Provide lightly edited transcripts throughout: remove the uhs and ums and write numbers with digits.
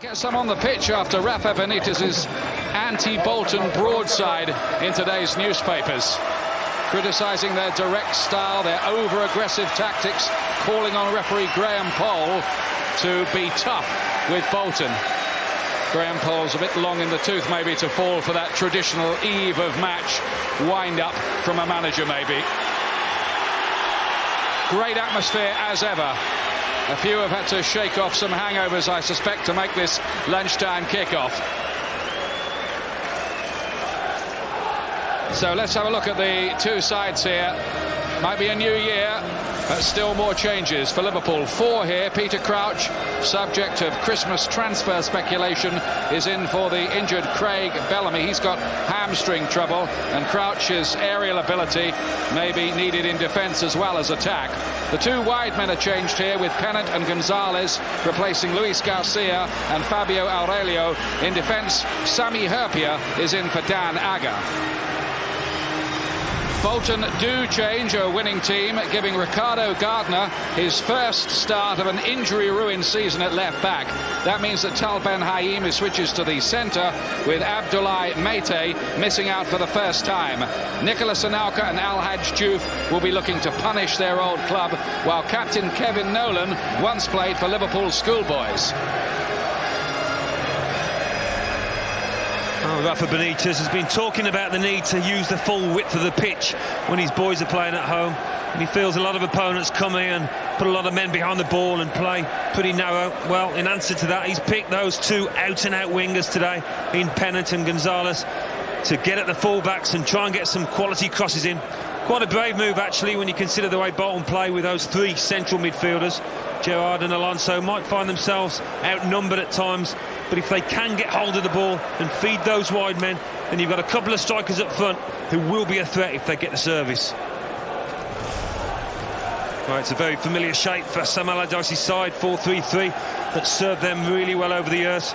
Get some on the pitch after Rafa Benitez's anti-Bolton broadside in today's newspapers, criticising their direct style, their over-aggressive tactics, calling on referee Graham Poll to be tough with Bolton. Graham Poll's a bit long in the tooth maybe to fall for that traditional eve of match wind-up from a manager maybe. Great atmosphere as ever. A few have had to shake off some hangovers, I suspect, to make this lunchtime kickoff. So let's have a look at the two sides here. Might be a new year, but still more changes for Liverpool. 4 here. Peter Crouch, subject of Christmas transfer speculation, is in for the injured Craig Bellamy. He's got hamstring trouble, and Crouch's aerial ability may be needed in defence as well as attack. The 2 wide men are changed here, with Pennant and Gonzalez replacing Luis García and Fabio Aurelio. In defence, Sami Hyypiä is in for Dan Agger. Bolton do change a winning team, giving Ricardo Gardner his first start of an injury-ruined season at left-back. That means that Tal Ben Haim switches to the centre, with Abdoulaye Mete missing out for the first time. Nicolas Anelka and Al-Hadj Diouf will be looking to punish their old club, while captain Kevin Nolan once played for Liverpool schoolboys. Rafa Benitez has been talking about the need to use the full width of the pitch when his boys are playing at home, and he feels a lot of opponents come in and put a lot of men behind the ball and play pretty narrow. Well, in answer to that, he's picked those 2 out-and-out wingers today in Pennant and Gonzalez to get at the full-backs and try and get some quality crosses in. Quite a brave move, actually, when you consider the way Bolton play with those 3 central midfielders. Gerrard and Alonso might find themselves outnumbered at times, but if they can get hold of the ball and feed those wide men, then you've got a couple of strikers up front who will be a threat if they get the service. Right, it's a very familiar shape for Sam Allardyce's side, 4-3-3, that served them really well over the years.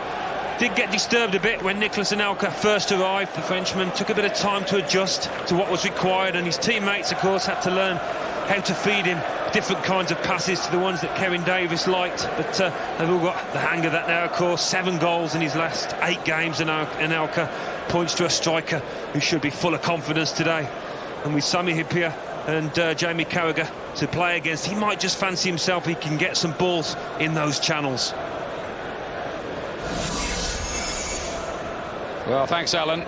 Did get disturbed a bit when Nicolas Anelka first arrived. The Frenchman took a bit of time to adjust to what was required, and his teammates, of course, had to learn how to feed him different kinds of passes to the ones that Kevin Davis liked. But they've all got the hang of that now, of course. 7 goals in his last 8 games, and Anelka points to a striker who should be full of confidence today. And with Sami Hyypiä and Jamie Carragher to play against, he might just fancy himself he can get some balls in those channels. Well, thanks, Alan.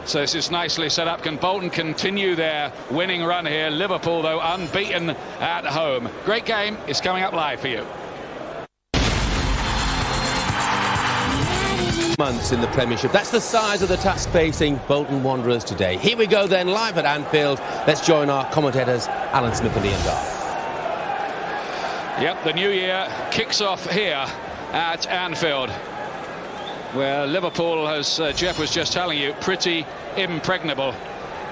So this is nicely set up. Can Bolton continue their winning run here? Liverpool, though, unbeaten at home. Great game is coming up live for you. Months in the Premiership. That's the size of the task facing Bolton Wanderers today. Here we go then, live at Anfield. Let's join our commentators, Alan Smith and Ian Dark. Yep, the new year kicks off here at Anfield, where Liverpool, as Jeff was just telling you, pretty impregnable.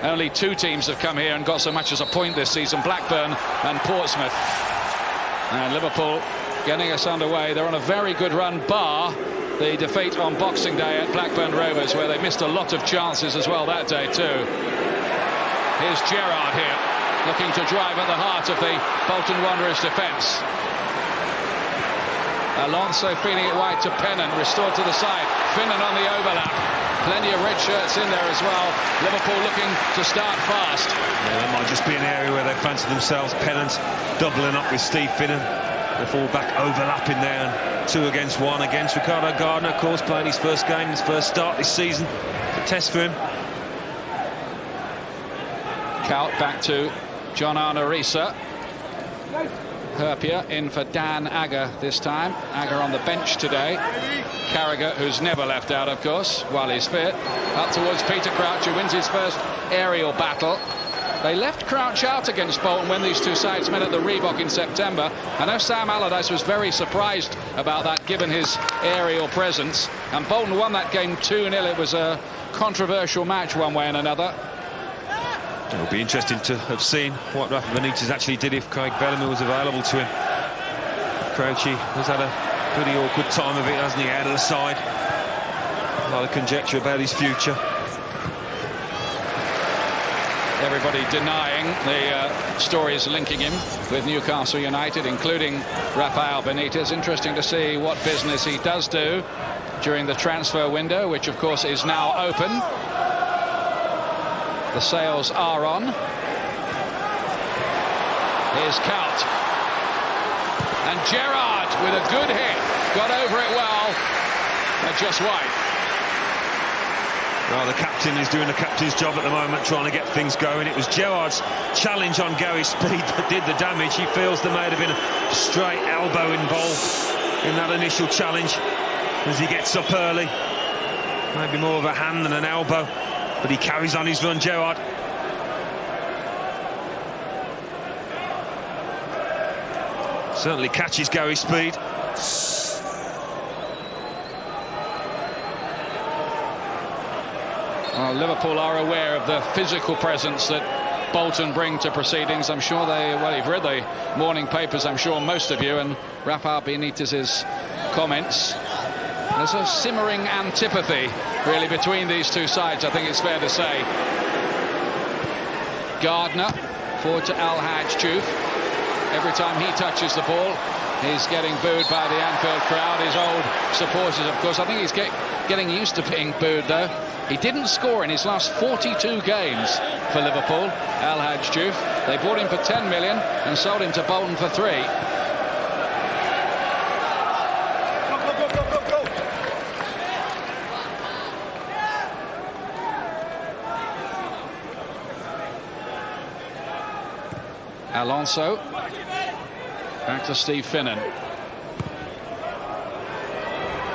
Only 2 teams have come here and got so much as a point this season, Blackburn and Portsmouth. And Liverpool getting us underway. They're on a very good run, bar the defeat on Boxing Day at Blackburn Rovers, where they missed a lot of chances as well that day too. Here's Gerrard here, looking to drive at the heart of the Bolton Wanderers defence. Alonso feeding it wide to Pennant, restored to the side. Finnan on the overlap. Plenty of red shirts in there as well. Liverpool looking to start fast. Yeah, that might just be an area where they fancy themselves. Pennant doubling up with Steve Finnan. The full-back overlapping there, and 2 against 1 against Ricardo Gardner, of course, playing his first game, his first start this season. A test for him. Kuyt back to John Arne Riise. Hyypiä in for Dan Agger this time. Agger on the bench today. Carragher, who's never left out, of course, while he's fit. Up towards Peter Crouch, who wins his first aerial battle. They left Crouch out against Bolton when these 2 sides met at the Reebok in September. I know Sam Allardyce was very surprised about that, given his aerial presence. And Bolton won that game 2-0. It was a controversial match one way and another. It'll be interesting to have seen what Rafa Benitez actually did if Craig Bellamy was available to him. Crouchy has had a pretty awkward time of it, hasn't he, out of the side. A lot of conjecture about his future. everybody denying the stories linking him with Newcastle United, including Rafael Benitez. Interesting to see what business he does do during the transfer window, which of course is now open. The sales are on. Here's Kuyt. And Gerrard with a good hit. Got over it well. And just wide. Well, the captain is doing the captain's job at the moment, trying to get things going. It was Gerrard's challenge on Gary Speed that did the damage. He feels there may have been a stray elbow involved in that initial challenge as he gets up early. Maybe more of a hand than an elbow, but he carries on his run, Gerrard. Certainly catches Gary Speed. Well, Liverpool are aware of the physical presence that Bolton bring to proceedings. I'm sure you've read the morning papers, I'm sure most of you, and Rafael Benitez's comments. There's a simmering antipathy, really, between these two sides, I think it's fair to say. Gardner, forward to Al-Hadj Diouf. Every time he touches the ball, he's getting booed by the Anfield crowd, his old supporters, of course. I think he's getting used to being booed, though. He didn't score in his last 42 games for Liverpool, Al-Hadj Diouf. They bought him for 10 million and sold him to Bolton for 3. Alonso. Back to Steve Finnan.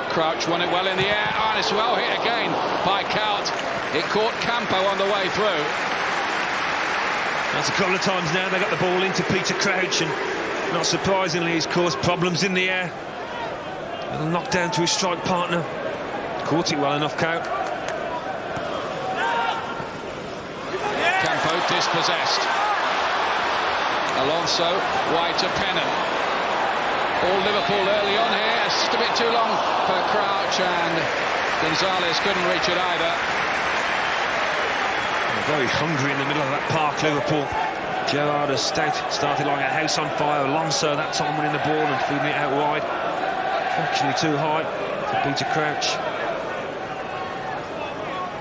Crouch won it well in the air. And it's well hit again by Kuyt. It caught Campo on the way through. That's a couple of times now they got the ball into Peter Crouch, and not surprisingly he's caused problems in the air. A knock down to his strike partner. Caught it well enough, Kuyt. Campo dispossessed. Alonso wide to Pennant. All Liverpool early on here. It's just a bit too long for Crouch, and Gonzalez couldn't reach it either. Very hungry in the middle of that park, Liverpool. Gerrard has started like a house on fire. Alonso that time winning the ball and feeding it out wide. Actually too high for Peter Crouch.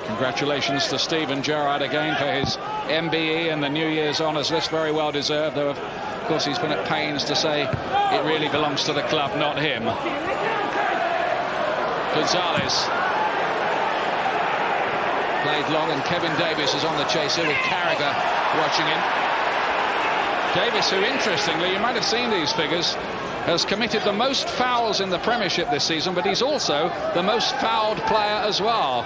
Congratulations to Steven Gerrard again for his MBE and the New Year's honours list. Very well deserved, though of course he's been at pains to say it really belongs to the club, not him. Gonzalez played long, and Kevin Davies is on the chase here with Carragher watching him. Davies, who interestingly, you might have seen these figures, has committed the most fouls in the Premiership this season, but he's also the most fouled player as well.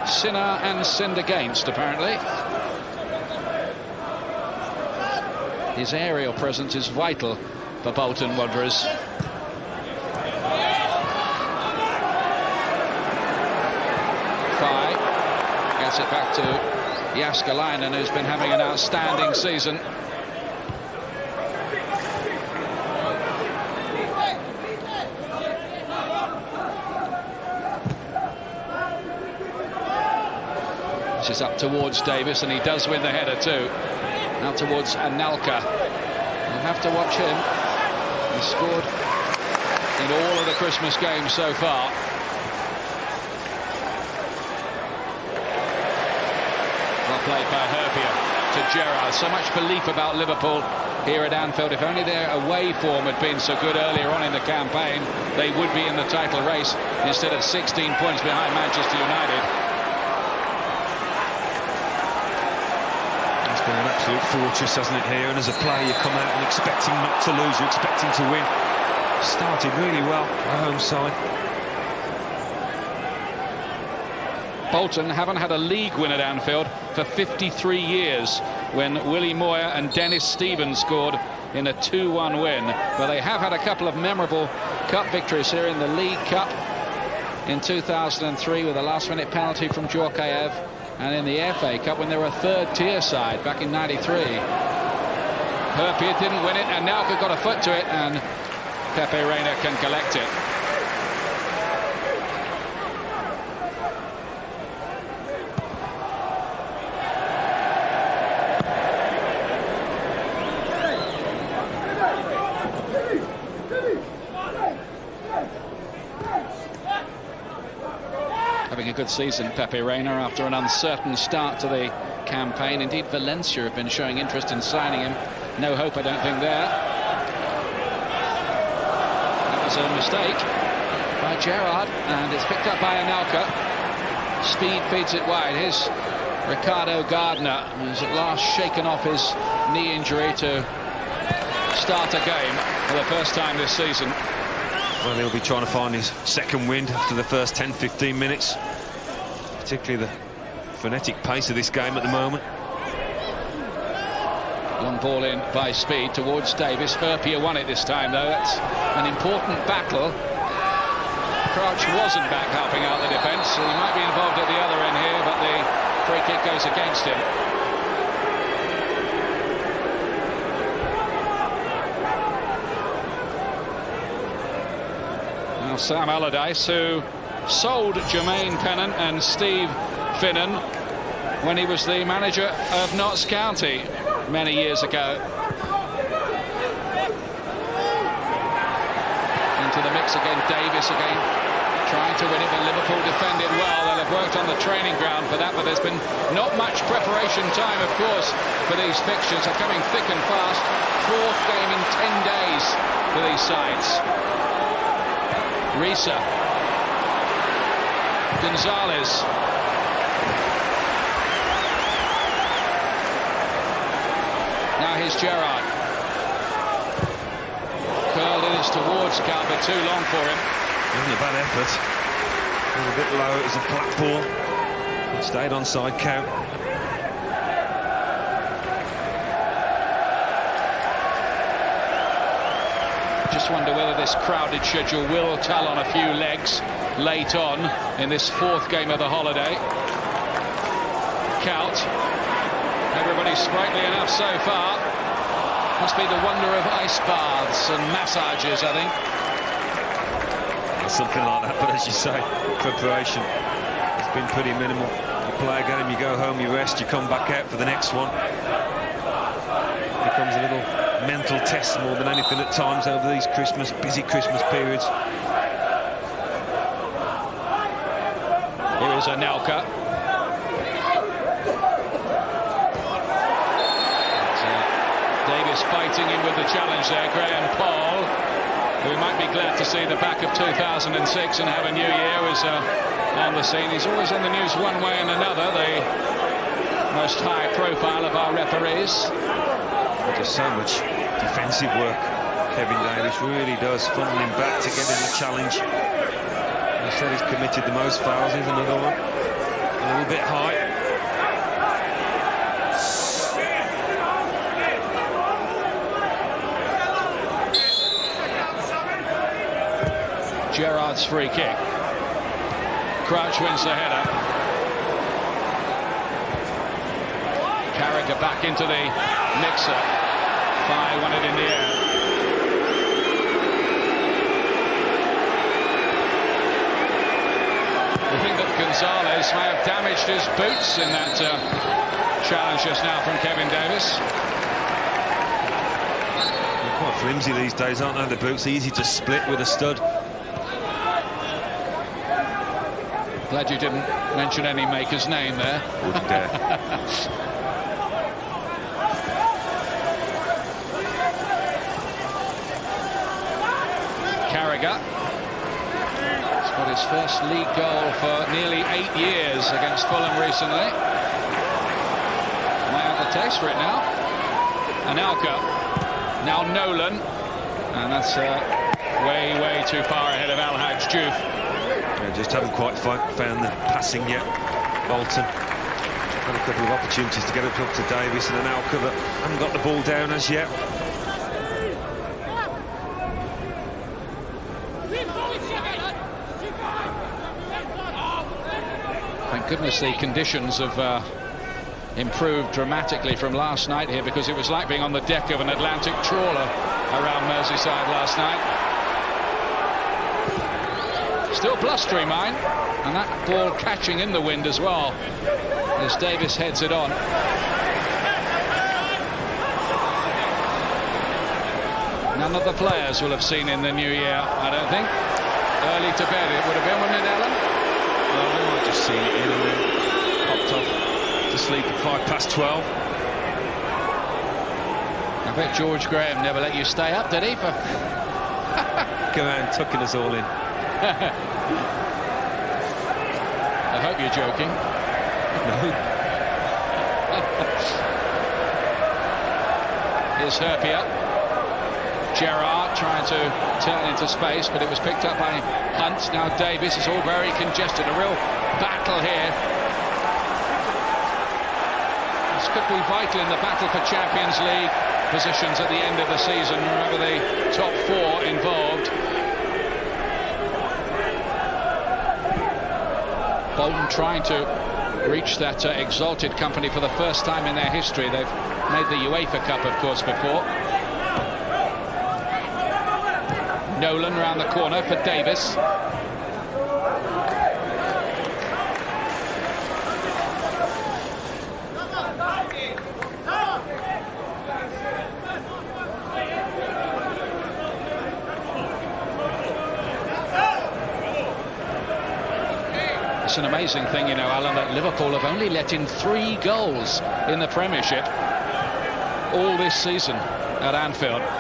Sinner and sinned against, apparently. His aerial presence is vital for Bolton Wanderers. Fye gets it back to Jääskeläinen, who's been having an outstanding season. This is up towards Davis, and he does win the header too. Now towards Anelka. You'll have to watch him. He's scored in all of the Christmas games so far. Well played by Herpia to Gerrard. So much belief about Liverpool here at Anfield. If only their away form had been so good earlier on in the campaign, they would be in the title race instead of 16 points behind Manchester United. It's been an absolute fortress, hasn't it, here? And as a player, you come out and expecting not to lose, you're expecting to win. Started really well, the home side. Bolton haven't had a league win at Anfield for 53 years, when Willie Moyer and Dennis Stevens scored in a 2-1 win. But they have had a couple of memorable cup victories here in the League Cup in 2003 with a last-minute penalty from Djorkaeff, and in the FA Cup when they were a third-tier side back in '93. Herpia didn't win it, and Nelka got a foot to it, and Pepe Reina can collect it. a good season, Pepe Reina, after an uncertain start to the campaign. Indeed, Valencia have been showing interest in signing him. No hope, I don't think, there. That was a mistake by Gerrard, and it's picked up by Anelka. Speed feeds it wide. Here's Ricardo Gardner, who's at last shaken off his knee injury to start a game for the first time this season. Well, he'll be trying to find his second wind after the first 10-15 minutes, particularly the frenetic pace of this game at the moment. Long ball in by Speed towards Davis. Herpia won it this time, though. That's an important battle. Crouch wasn't back helping out the defence, so he might be involved at the other end here, but the free kick goes against him. Now Sam Allardyce, who sold Jermaine Pennant and Steve Finnan when he was the manager of Notts County many years ago. Into the mix again, Davis again, trying to win it, but Liverpool defended well. They'll have worked on the training ground for that, but there's been not much preparation time, of course, for these fixtures. Are coming thick and fast. Fourth game in 10 days for these sides. Riise, Gonzalez, now here's Gerrard. Curled in, it's towards Kuyt, but too long for him. Wasn't a bad effort. It was a bit low, it was a flat ball. It stayed onside count. Just wonder whether this crowded schedule will tell on a few legs late on in this fourth game of the holiday. Kuyt. Everybody's sprightly enough so far. Must be the wonder of ice baths and massages, I think. Something like that, but as you say, preparation has been pretty minimal. You play a game, you go home, you rest, you come back out for the next one. It becomes a little mental test more than anything at times over these busy Christmas periods. Here is Anelka. Davis fighting in with the challenge there. Graham Paul, who might be glad to see the back of 2006 and have a new year, was on the scene. He's always in the news one way and another, the most high profile of our referees. There's so much defensive work Kevin Davis really does, funneling back to get in the challenge. He said he's committed the most fouls. Here's another one, a little bit high. Gerrard's free kick. Crouch wins the header. Carragher back into the mixer. Fye won it in the air. We think that Gonzalez may have damaged his boots in that challenge just now from Kevin Davis. They're quite flimsy these days, aren't they, the boots? Easy to split with a stud. Glad you didn't mention any maker's name there. Wouldn't dare. Carragher. He's got his first league goal for nearly 8 years against Fulham recently. May have the taste for it now. Anelka. Now Nolan. And that's way too far ahead of Al-Hajj Diouf. Just haven't quite found the passing yet. Bolton had a couple of opportunities to get up to Davis and Anelka, but haven't got the ball down as yet. Thank goodness the conditions have improved dramatically from last night here, because it was like being on the deck of an Atlantic trawler around Merseyside last night. Still blustery, mind, and that ball catching in the wind as well as Davis heads it on. None of the players will have seen in the new year, I don't think. Early to bed it would have been, wouldn't it, Alan? Well, we might just seen it in and then popped off to sleep at 12:05. I bet George Graham never let you stay up, did he? For Go around tucking us all in. I hope you're joking. No. Here's García. Gerrard trying to turn into space, but it was picked up by Hunt. Now Davis. Is all very congested. A real battle here. This could be vital in the battle for Champions League positions at the end of the season. Remember the top four involved. Bolton trying to reach that exalted company for the first time in their history. They've made the UEFA Cup, of course, before. Nolan round the corner for Davis. It's an amazing thing, you know, Alan, that Liverpool have only let in 3 goals in the Premiership all this season at Anfield. Well,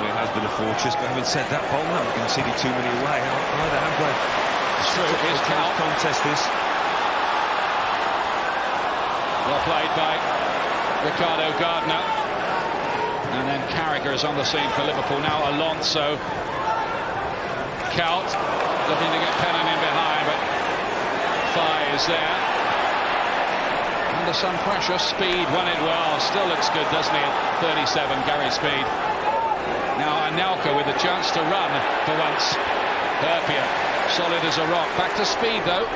it has been a fortress, but having said that, Bolton haven't conceded too many away either, have they? It's true. Here's Kuyt. Contest this. Well played by Ricardo Gardner. And then Carragher is on the scene for Liverpool. Now Alonso. Kuyt looking to get Pennant in behind, but Thigh is there. Under some pressure, Speed won it well. Still looks good, doesn't he, at 37, Gary Speed. Now Anelka with a chance to run for once. García, solid as a rock. Back to Speed, though.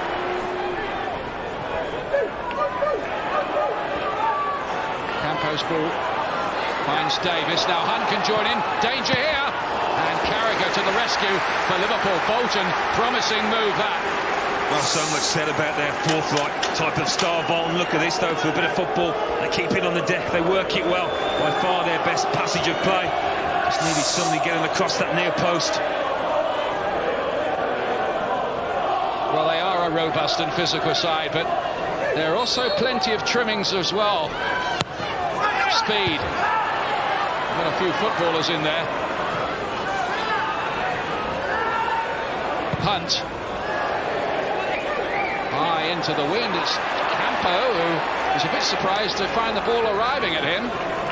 Campos ball finds Davis. Now Hunt can join in. Danger here. And Carragher to the rescue for Liverpool. Bolton, promising move that. Well, so much said about their forthright type of style, Bolton. Look at this, though, for a bit of football. They keep it on the deck, they work it well. By far their best passage of play. Just needed somebody getting across that near post. Well, they are a robust and physical side, but there are also plenty of trimmings as well. Speed. Got a few footballers in there. Hunt. High into the wind. It's Campo, who is a bit surprised to find the ball arriving at him.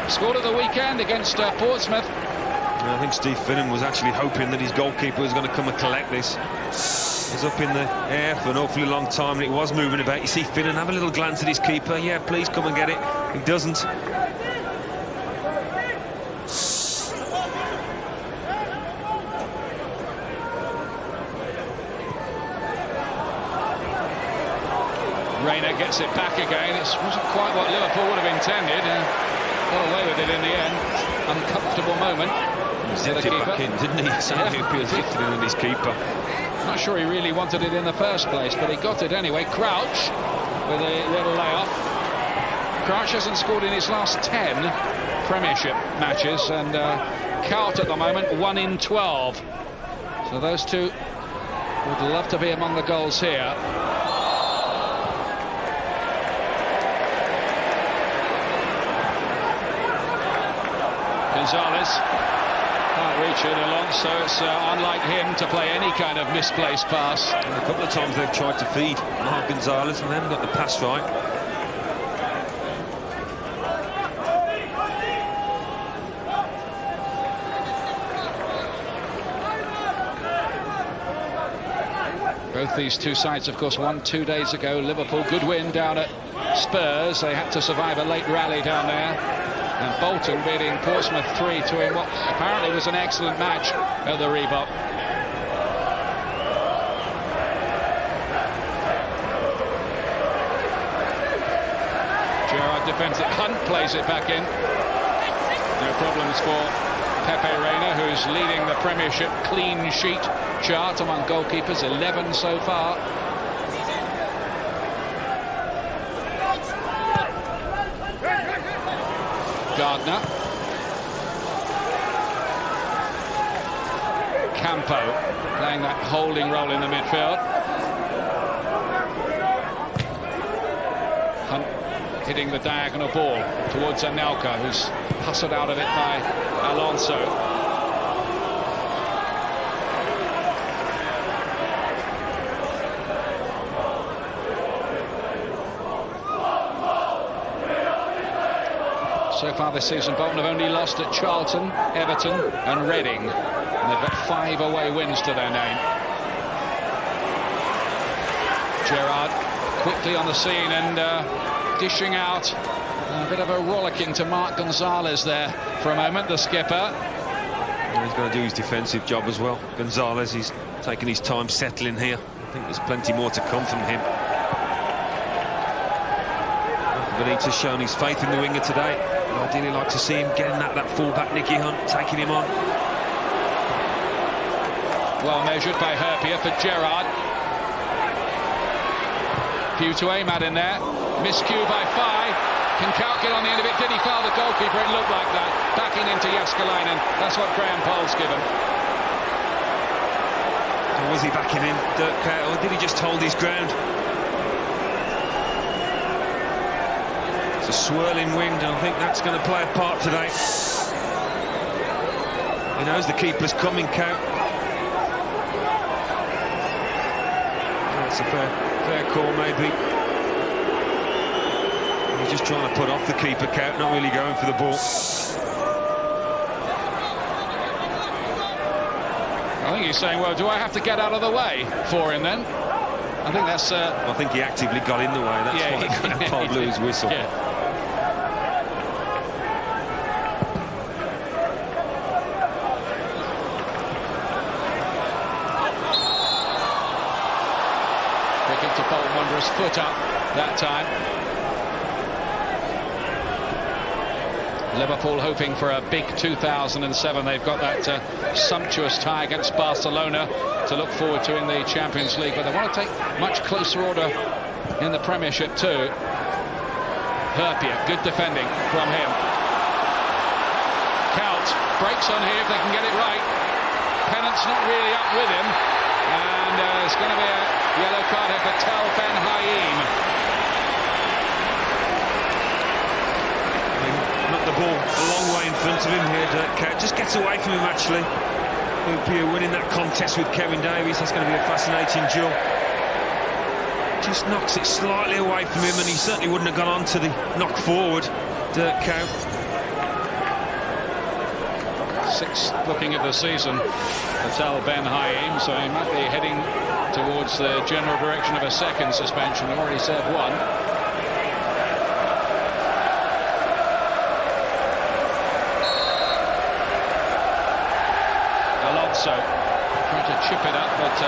Scored at the weekend against Portsmouth. I think Steve Finnan was actually hoping that his goalkeeper was going to come and collect this. It was up in the air for an awfully long time and it was moving about. You see Finnan have a little glance at his keeper. Yeah, please come and get it. He doesn't. Reina gets it back again. It wasn't quite what Liverpool would have intended. Got away with it in the end. Uncomfortable moment. He zipped it back in, didn't he? So he zipped it in with his keeper. Not sure he really wanted it in the first place, but he got it anyway. Crouch with a little layoff. Crouch hasn't scored in his last 10 Premiership matches, and Kuyt at the moment 1 in 12. So those two would love to be among the goals here. Gonzalez can't reach it along, so it's unlike him to play any kind of misplaced pass. And a couple of times they've tried to feed Mark Gonzalez and they haven't got the pass right. Both these two sides, of course, won 2 days ago. Liverpool, good win down at Spurs. They had to survive a late rally down there. And Bolton beating Portsmouth 3-2 in what apparently was an excellent match at the Reebok. Gerrard defends it. Hunt plays it back in. No problems for Pepe Reina, who's leading the Premiership clean sheet chart among goalkeepers, 11 so far. Gardner. Campo playing that holding role in the midfield. hitting the diagonal ball towards Anelka, who's hustled out of it by Alonso. So far this season, Bolton have only lost at Charlton, Everton and Reading, and they've got 5 away wins to their name. Gerrard quickly on the scene and dishing out a bit of a rollicking to Marc Gonzalez there for a moment, the skipper. He's going to do his defensive job as well. Gonzalez, he's taking his time settling here. I think there's plenty more to come from him. Benitez shown his faith in the winger today. I'd ideally like to see him getting that full-back Nicky Hunt, taking him on. Well measured by Herpier for Gerrard. Few to aim at in there. Miscue by Fye. Can Kuyt get on the end of it? Did he foul the goalkeeper? It looked like that. Backing into Jääskeläinen. That's what Graham Poll's given. Or was he backing in, Dirk Kuyt, or did he just hold his ground? It's a swirling wind, and I think that's going to play a part today. He knows the keeper's coming, Kuyt. That's a fair call, maybe. He's just trying to put off the keeper, Kuyt, not really going for the ball. I think he's saying, well, do I have to get out of the way for him then? I think that's... I think he actively got in the way. That's why Paul blew his whistle. Yeah. To Bolton Wanderers, foot up that time. Liverpool hoping for a big 2007. They've got that sumptuous tie against Barcelona to look forward to in the Champions League, but they want to take much closer order in the Premiership too. Herpier, good defending from him. Kuyt breaks on here if they can get it right. Pennant's not really up with him, and it's going to be a yellow card here for Tal Ben Haim. Knocked the ball a long way in front of him here, Dirk Kuyt. Just gets away from him, actually. Herpier winning that contest with Kevin Davies. That's going to be a fascinating duel. Just knocks it slightly away from him, and he certainly wouldn't have gone on to the knock forward, Dirk Kuyt. 6th booking of the season for Tal Ben Haim, so he might be heading towards the general direction of a 2nd suspension. He already served 1. Alonso trying to chip it up, but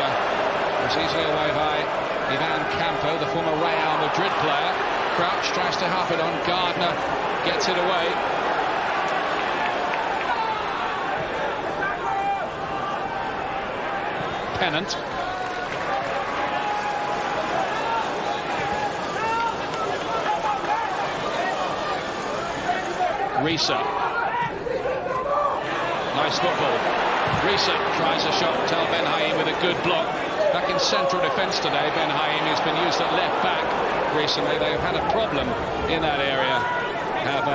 was easily away by Ivan Campo, the former Real Madrid player. Crouch tries to half it on. Gardner gets it away. Pennant. Riise. Nice football. Riise tries a shot. Tal Ben Haim with a good block. Back in central defence today, Ben Haim has been used at left back recently. They've had a problem in that area. Have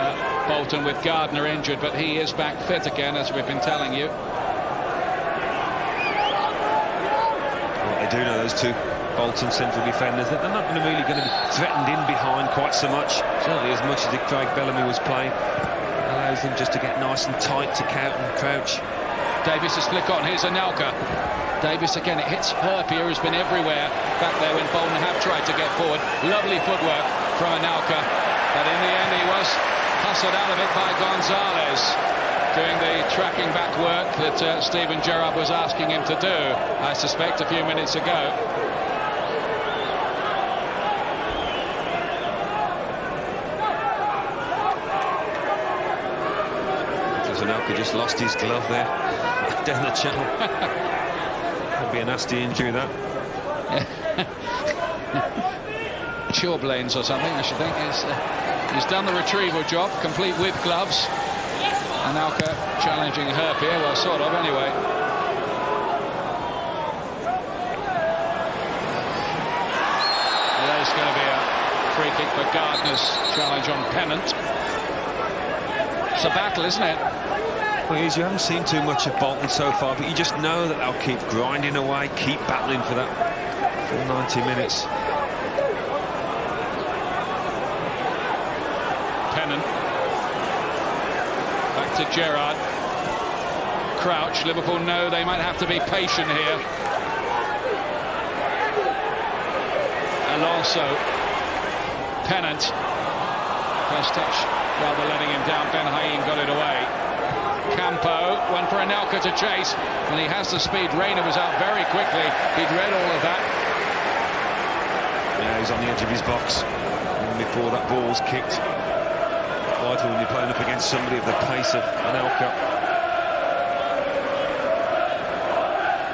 Bolton with Gardner injured, but he is back fit again, as we've been telling you. Well, I do know those two Bolton central defenders, that they're not really going to be threatened in behind quite so much. Certainly as much as Craig Bellamy was playing. Allows them just to get nice and tight to Kuyt and crouch. Davies has flick on. Here's Anelka. Davies again. It hits Herpier, who's been everywhere back there when Bolton have tried to get forward. Lovely footwork from Anelka, but in the end he was hustled out of it by Gonzalez, doing the tracking back work that Steven Gerrard was asking him to do, I suspect, a few minutes ago. Anelka just lost his glove there down the channel. That'd be a nasty injury, that. Chilblains or something, I should think. He's done the retrieval job, complete with gloves. Anelka challenging Herpier, well, sort of, anyway. There's going to be a free kick for Gardner's challenge on Pennant. It's a battle, isn't it? Well, you haven't seen too much of Bolton so far, but you just know that they'll keep grinding away, keep battling for that full 90 minutes. Pennant. Back to Gerrard. Crouch. Liverpool know they might have to be patient here. Alonso. Pennant. First touch, rather letting him down. Ben Haim got it away. Campo went for Anelka to chase, and he has the speed. Reina was out very quickly. He'd read all of that. Yeah, he's on the edge of his box before that ball was kicked. Vital when you're playing up against somebody of the pace of Anelka.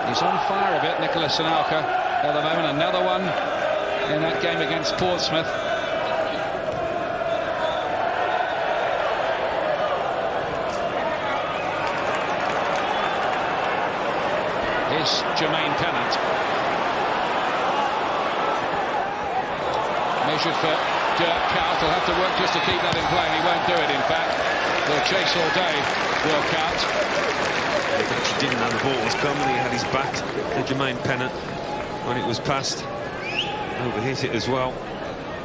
He's on fire a bit, Nicholas Anelka, at the moment. Another one in that game against Portsmouth. Here's Jermaine Pennant. Measured for Dirk Kuyt. He'll have to work just to keep that in play, and he won't do it, in fact. They'll chase all day, Dirk Kuyt. He actually didn't know the ball was coming. He had his back to Jermaine Pennant when it was passed. Overhit it as well.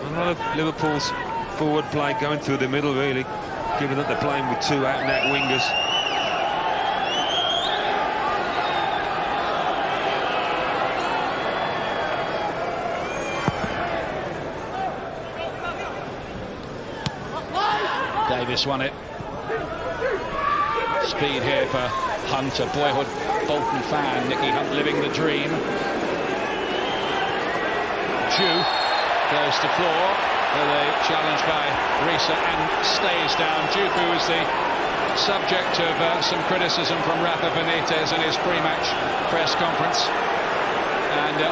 A lot of Liverpool's forward play going through the middle, really, given that they're playing with two out-and-out wingers. Davis won it. Speed here for Hunt, a boyhood Bolton fan. Nicky Hunt living the dream. Juve goes to floor with a challenge by Riise and stays down. Juve, who was the subject of some criticism from Rafa Benitez in his pre-match press conference. And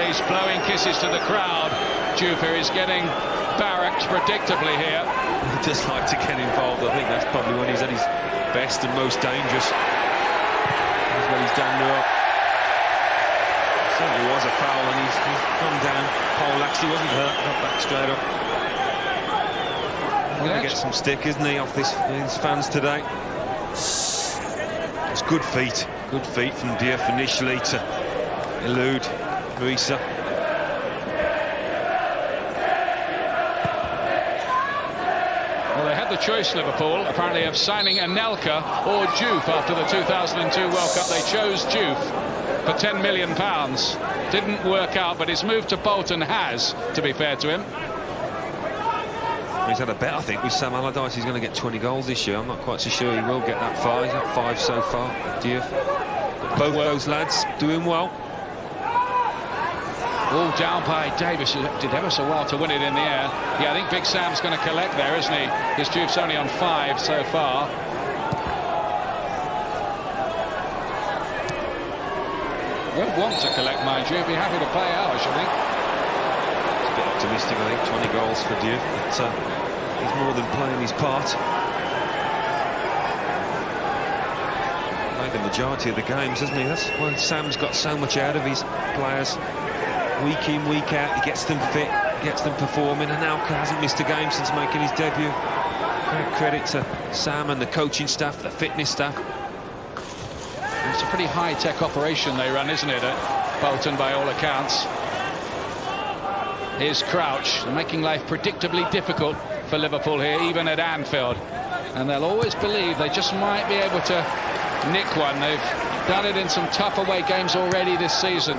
he's blowing kisses to the crowd. Juve is getting barracked predictably here. He does like to get involved. I think that's probably when he's at his best and most dangerous. That's when he's down low. Certainly was a foul, and he's gone down. Paul actually wasn't hurt. Got back straight up. He's going to get some stick, isn't he, off these fans today? It's good feet. Good feet from Diouf initially to elude Riise. Well, they had the choice, Liverpool, apparently, of signing Anelka or Juve after the 2002 World Cup. They chose Juve for £10 million. Didn't work out, but his move to Bolton has, to be fair to him. He's had a bet, I think, with Sam Allardyce. He's going to get 20 goals this year. I'm not quite so sure he will get that far. He's got 5 so far, Diouf. But both those lads doing well. All down by Davis, who did ever so well to win it in the air. Yeah, I think Big Sam's going to collect there, isn't he? His Juve's only on 5 so far. Won't want to collect, mind you. He'd be happy to play out, I should think. It's a bit optimistic, I think. 20 goals for Diouf, but he's more than playing his part. Played the majority of the games, hasn't he? That's why Sam's got so much out of his players. Week in, week out, he gets them fit, gets them performing, and Anelka hasn't missed a game since making his debut. Great credit to Sam and the coaching staff, the fitness staff. It's a pretty high-tech operation they run, isn't it, at Bolton, by all accounts. Here's Crouch, making life predictably difficult for Liverpool here, even at Anfield. And they'll always believe they just might be able to nick one. They've done it in some tough away games already this season.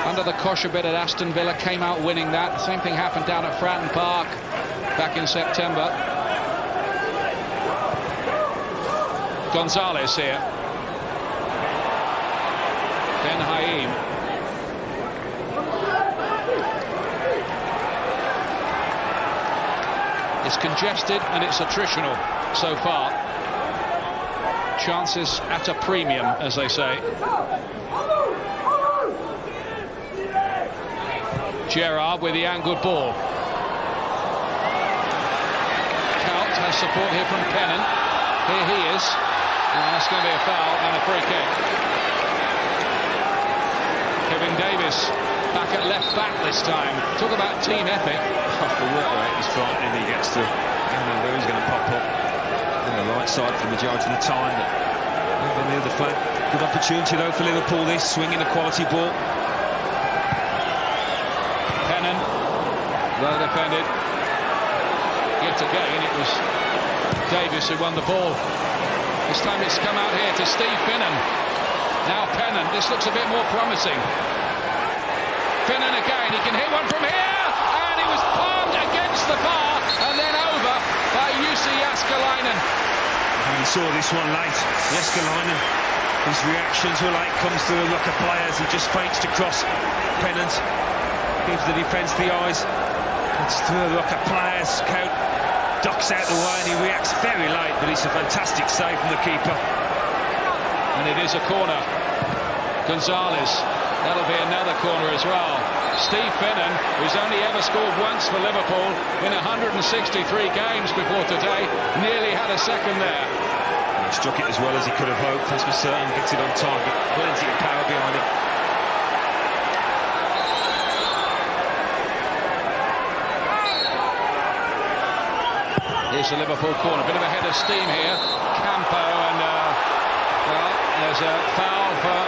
Under the cosh a bit at Aston Villa, came out winning that. The same thing happened down at Fratton Park back in September. Gonzalez here. Ben Haim. It's congested and it's attritional so far. Chances at a premium, as they say. Gerrard with the angled ball. Kuyt has support here from Pennant. Here he is. And that's going to be a foul and a free kick. Kevin Davis back at left back this time. Talk about team ethic. The work rate is frightening. He gets to, I don't know where he's going to pop up on the right side for the majority of the time. But on the other flank, good opportunity though for Liverpool. This swinging a quality ball. Pennon, well defended. Yet again, it was Davies who won the ball. This time it's come out here to Steve Finnan. Now Pennon, this looks a bit more promising. Finnan again, he can hit one from here, and he was palmed against the bar and then over by Jussi Jääskeläinen. And he saw this one late. Jääskeläinen, his reactions were late, comes through a ruck of players. He just fakes to cross. Pennant gives the defence the eyes. It's through a ruck of players. Kuyt ducks out the way and he reacts very late, but it's a fantastic save from the keeper. And it is a corner. Gonzalez, that'll be another corner as well. Steve Finnan, who's only ever scored once for Liverpool in 163 games before today, nearly had a second there. He struck it as well as he could have hoped, that's for certain. Gets it on target, plenty of power behind it. Here's the Liverpool corner, a bit of a head of steam here. Campo and, well, there's a foul for,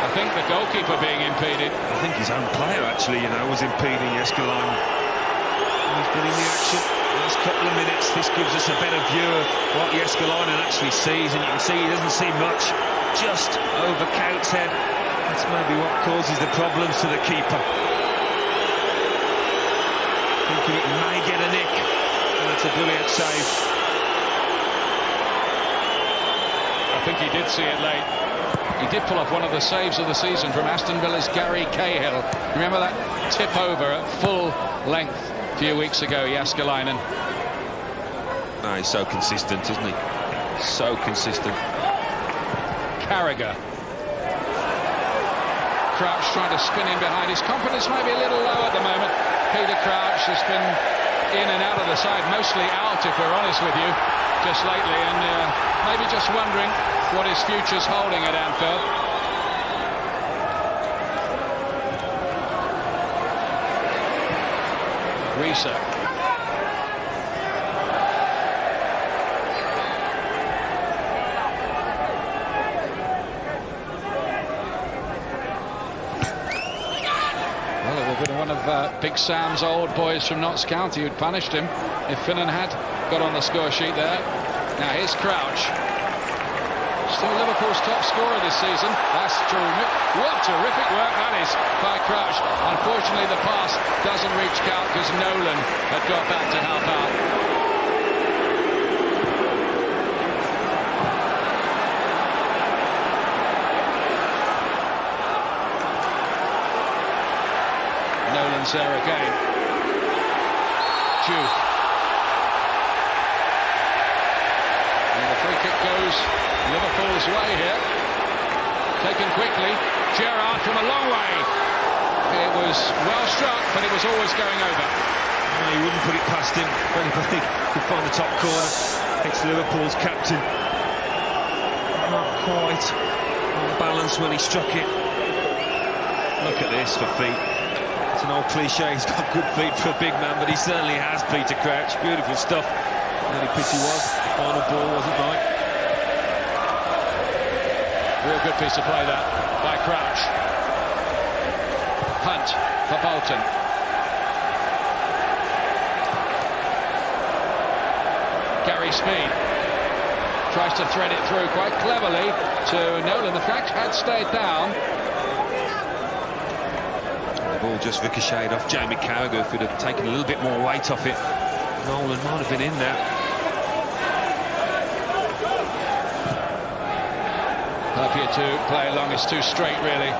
I think, the goalkeeper being impeded. I think his own player, actually, was impeding Jääskeläinen. He's been in the action the last couple of minutes. This gives us a better view of what Jääskeläinen actually sees, and you can see he doesn't see much, just over Kuyt's head. That's maybe what causes the problems to the keeper. Thinking it may get a nick. That's a brilliant save. I think he did see it late. He did pull off one of the saves of the season from Aston Villa's Gary Cahill. Remember that tip over at full length a few weeks ago, Jääskeläinen? No, he's so consistent, isn't he? So consistent. Carragher. Crouch trying to spin in behind. His confidence may be a little low at the moment. Peter Crouch has been in and out of the side, mostly out if we're honest with you, just lately, and maybe just wondering what his future's holding at Anfield. Riise. Well, it would have been one of Big Sam's old boys from Notts County who'd punished him if Finnan had got on the score sheet there. Now here's Crouch. Still Liverpool's top scorer this season. That's terrific. What terrific work that is by Crouch. Unfortunately, the pass doesn't reach Kuyt because Nolan had got back to help out. Nolan's there again. Juve. And the free kick goes Liverpool's way here. Taken quickly. Gerrard from a long way. It was well struck, but it was always going over. No, he wouldn't put it past him. If anybody could find the top corner. It's Liverpool's captain. Not quite on balance when he struck it. Look at this for feet. It's an old cliche, he's got good feet for a big man, but he certainly has, Peter Crouch. Beautiful stuff. The only pity was the final ball wasn't right. Real good piece of play that by Crouch. Hunt for Bolton. Gary Speed tries to thread it through quite cleverly to Nolan. The fact had stayed down. The ball just ricocheted off Jamie Carragher. If he'd have taken a little bit more weight off it, Nolan might have been in there. Happier to play along, it's too straight really.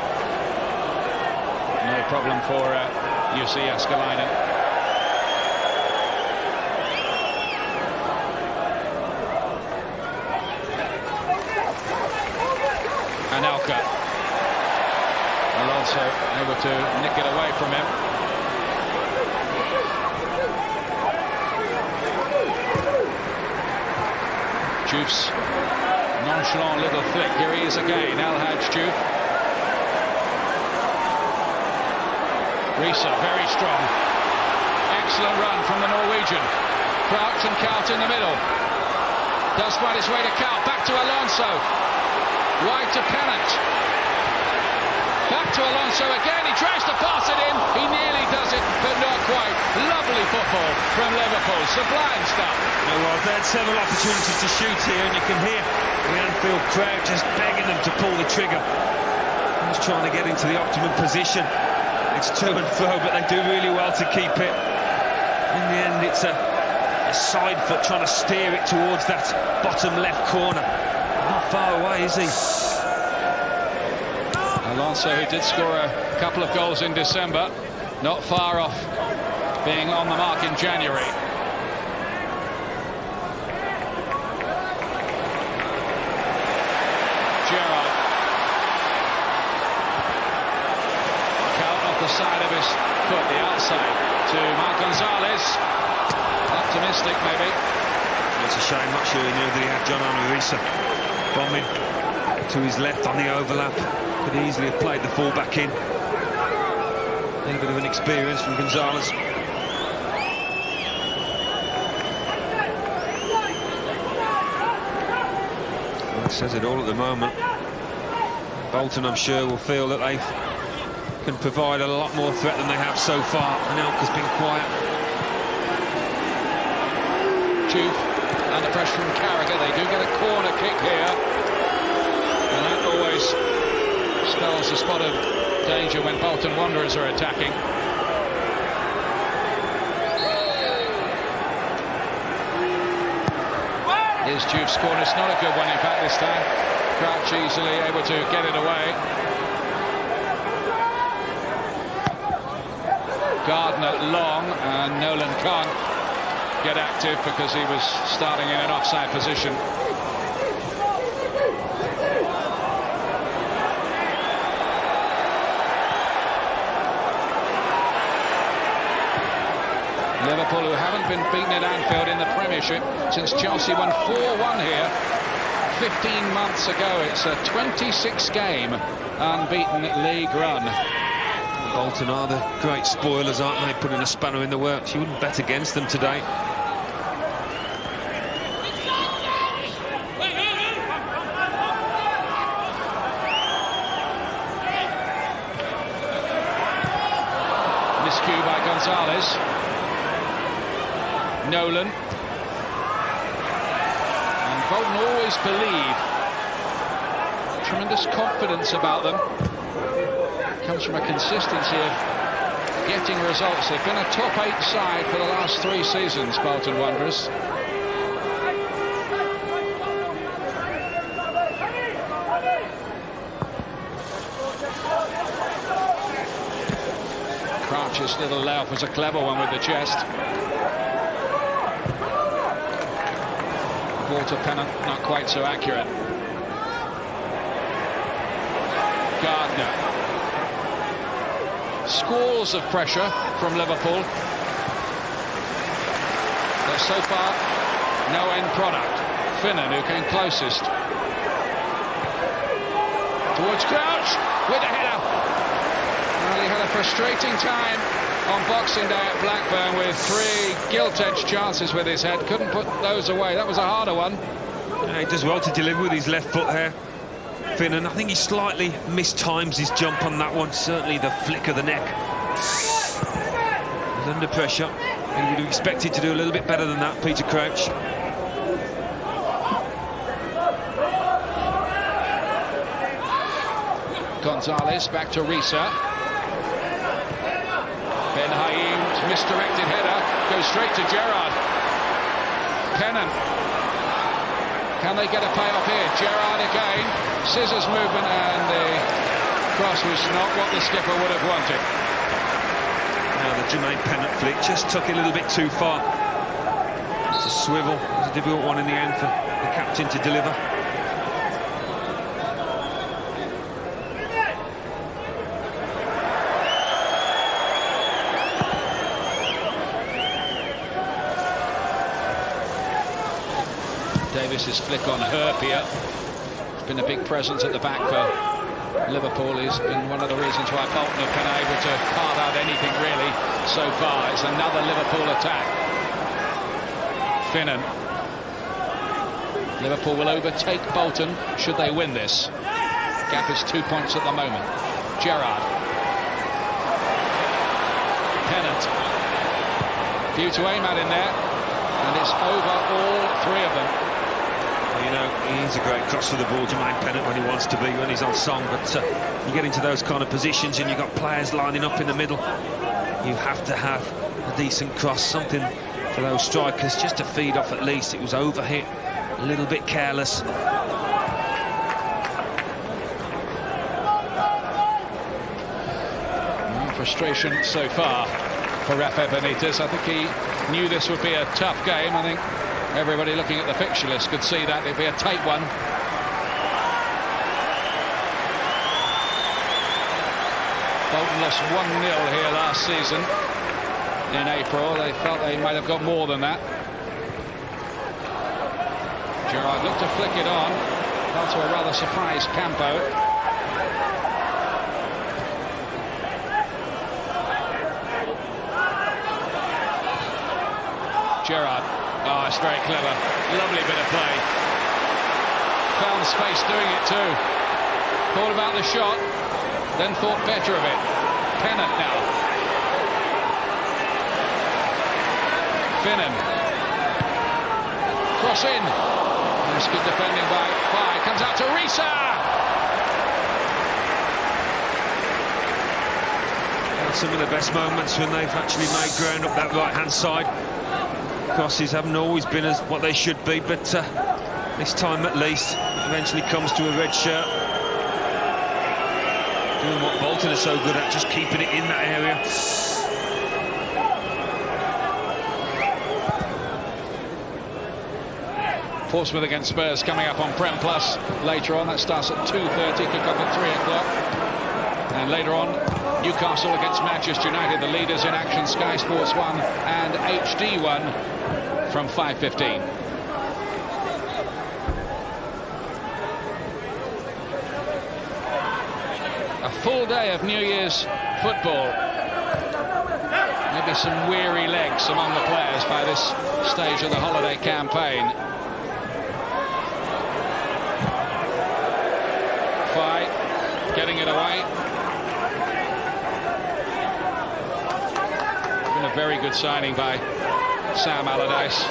No problem for Jussi Jääskeläinen. Anelka. Alonso able to nick it away from him. Juve's nonchalant little flick. Here he is again, El Hadj Juve. Riise, very strong. Excellent run from the Norwegian. Crouch and Kuyt in the middle. Does find his way to Kuyt. Back to Alonso. Wide to Pennant. Back to Alonso again. He tries to pass it in. He nearly does it, but not quite. Lovely football from Liverpool. Sublime stuff. Yeah, well, they had several opportunities to shoot here, and you can hear the Anfield crowd just begging them to pull the trigger. Just trying to get into the optimum position. It's to and fro, but they do really well to keep it. In the end, it's a side foot trying to steer it towards that bottom left corner. Not far away, is he? Alonso, who did score a couple of goals in December, not far off being on the mark in January. Gerrard. Kuyt off the side of his foot, the outside, to Marc Gonzalez. Optimistic, maybe. It's a shame, not sure he knew that he had John Arne Riise bombing to his left on the overlap. Could easily have played the full-back in. A little bit of an experience from Gonzalez. That says it all at the moment. Bolton, I'm sure, will feel that they can provide a lot more threat than they have so far. And Elk has been quiet. Juve under pressure from Carragher. They do get a corner kick here, and that always spells a spot of danger when Bolton Wanderers are attacking. Here's Juve's corner. It's not a good one, in fact, this time. Crouch easily able to get it away. Gardner long, and Nolan can't get active because he was starting in an offside position. Liverpool, who haven't been beaten at Anfield in the Premiership since Chelsea won 4-1 here 15 months ago. It's a 26-game unbeaten league run. Bolton are the great spoilers, aren't they? Putting a spanner in the works. You wouldn't bet against them today. Miscue by Gonzalez. Nolan. And Bolton always believe. Tremendous confidence about them. Comes from a consistency of getting results. They've been a top 8 side for the last 3 seasons, Bolton Wanderers. Crouch's little layoff was a clever one with the chest. Water Pennant not quite so accurate. Gardner. Squalls of pressure from Liverpool, but so far no end product. Finnan, who came closest towards Crouch with a header. Well, he had a frustrating time on Boxing Day at Blackburn with 3 gilt-edged chances with his head. Couldn't put those away. That was a harder one. Yeah, he does well to deliver with his left foot here, Finnan. I think he slightly mistimes his jump on that one. Certainly the flick of the neck. He's under pressure. He would have expected to do a little bit better than that, Peter Crouch. Gonzalez back to Riise. Ben Haim's misdirected header goes straight to Gerrard. Pennant. Can they get a payoff here? Gerrard again. Scissors movement, and the cross was not what the skipper would have wanted. Now the Jermaine Pennant flick just took it a little bit too far. It's a swivel. It's a difficult one in the end for the captain to deliver. Davis's flick on Herp here. It's been a big presence at the back for Liverpool has been one of the reasons why Bolton have been able to carve out anything really so far. It's another Liverpool attack. Finnan. Liverpool will overtake Bolton should they win this. Gap is 2 points at the moment. Gerrard. Pennant. Few to aim at in there, and it's over all three of them. You know, he's a great crosser of the ball, Jermaine Pennant, when he wants to be, when he's on song. But you get into those kind of positions and you've got players lining up in the middle. You have to have a decent cross, something for those strikers just to feed off at least. It was overhit, a little bit careless. Frustration so far for Rafa Benitez. I think he knew this would be a tough game. I think everybody looking at the fixture list could see that it'd be a tight one. Bolton lost 1-0 here last season in April. They felt they might have got more than that. Gerrard looked to flick it on, fell to a rather surprised Campo. Gerrard. Oh, it's very clever. Lovely bit of play. Found space doing it too. Thought about the shot, then thought better of it. Pennant now. Finnan. Cross in. Nice good defending by Fye. Comes out to Riise. Some of the best moments when they've actually made ground up that right-hand side. Crosses haven't always been as what they should be, but this time at least eventually comes to a red shirt. Doing what Bolton are so good at, just keeping it in that area. Portsmouth against Spurs coming up on Prem Plus later on. That starts at 2:30, kick off at 3 o'clock. And later on, Newcastle against Manchester United, the leaders in action, Sky Sports 1 and HD 1 from 5:15. A full day of New Year's football. Maybe some weary legs among the players by this stage of the holiday campaign. Fye getting it away. Been a very good signing by Sam Allardyce.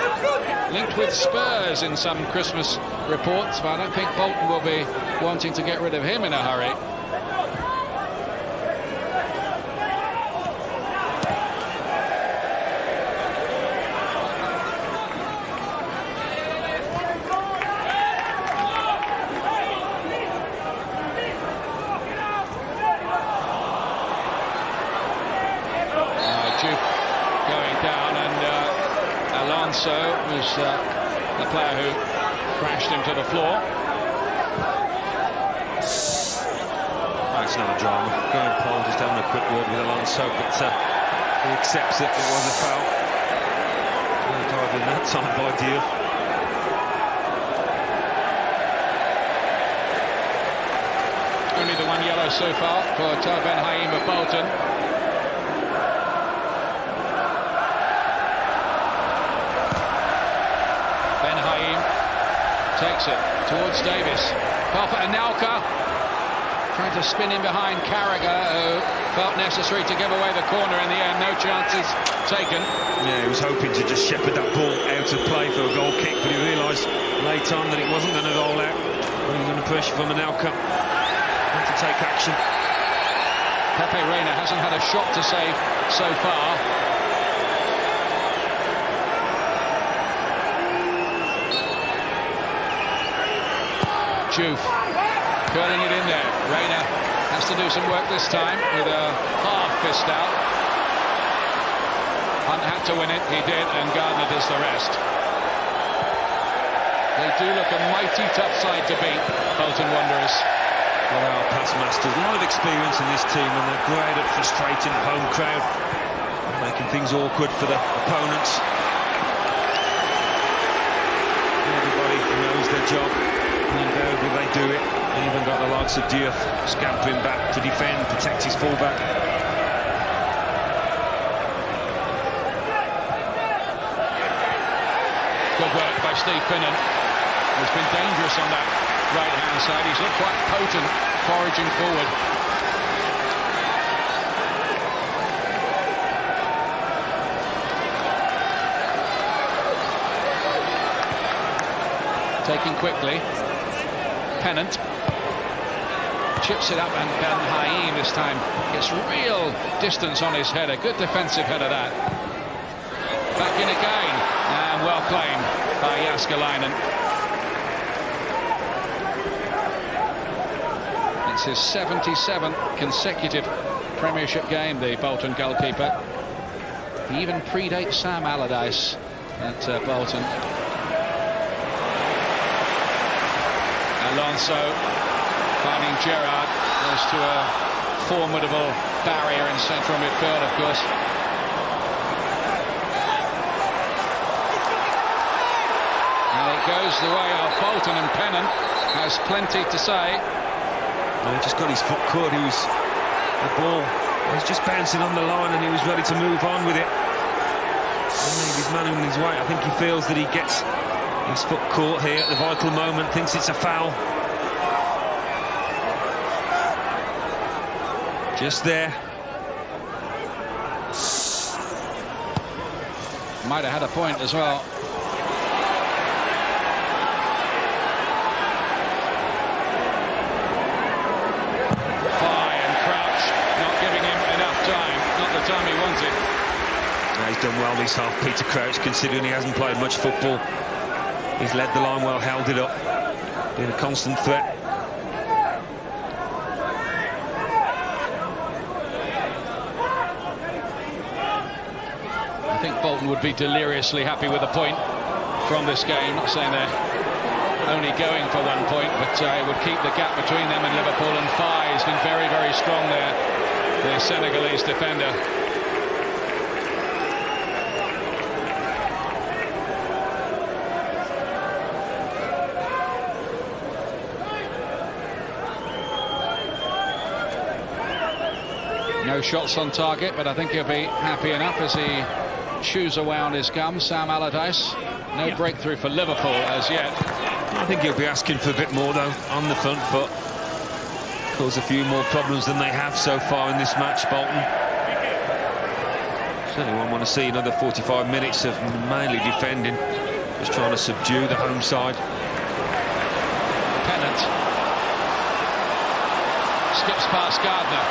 Linked with Spurs in some Christmas reports, but I don't think Bolton will be wanting to get rid of him in a hurry. Was the player who crashed him to the floor. That's not a drama. Going Paul just having a quick word with Alonso, but he accepts it. It was a foul. Dived in that time by Deal. Only the one yellow so far for Tal Ben Haim of Bolton. Takes it towards Davis. Fell for Anelka. Trying to spin in behind Carragher, who felt necessary to give away the corner in the end. No chances taken. Yeah, he was hoping to just shepherd that ball out of play for a goal kick, but he realised late on that it wasn't going to roll out. He was under pressure from Anelka. Had to take action. Pepe Reina hasn't had a shot to save so far. Juve curling it in there. Reina has to do some work this time with a half fist out. Hunt had to win it, he did, and Gardner does the rest. They do look a mighty tough side to beat, Bolton Wanderers. Well, they are past masters. A lot of experience in this team, and they're great at frustrating the home crowd, making things awkward for the opponents. Everybody knows their job. Invariably they do it. Even got the likes of Dirk scampering back to defend, protect his fullback. Good work by Steve Finnan. He's been dangerous on that right-hand side. He's looked quite potent foraging forward. Taking quickly. Pennant. Chips it up, and Ben Haim this time gets real distance on his header. Good defensive header that. Back in again, and well claimed by Jääskeläinen. It's his 77th consecutive Premiership game, the Bolton goalkeeper. He even predates Sam Allardyce at Bolton. Alonso finding Gerrard, goes to a formidable barrier in central midfield, of course. And it goes the way of Bolton, and Pennant has plenty to say. He just got his foot caught. He was the ball. He was just bouncing on the line, and he was ready to move on with it. He's man on his way. I think he feels that he gets his foot caught here at the vital moment. Thinks it's a foul. Just there. Might have had a point as well. The time he wanted. He's done well this half, Peter Crouch, considering he hasn't played much football. He's led the line well, held it up, been a constant threat. I think Bolton would be deliriously happy with a point from this game. Not saying they're only going for 1 point, but it would keep the gap between them and Liverpool. And Faye has been very, very strong there, the Senegalese defender. No shots on target, but I think he'll be happy enough as he chews away on his gum. Sam Allardyce, no breakthrough for Liverpool as yet. I think he'll be asking for a bit more though on the front foot. Cause a few more problems than they have so far in this match, Bolton. Certainly won't want to see another 45 minutes of mainly defending, just trying to subdue the home side. Pennant skips past Gardner.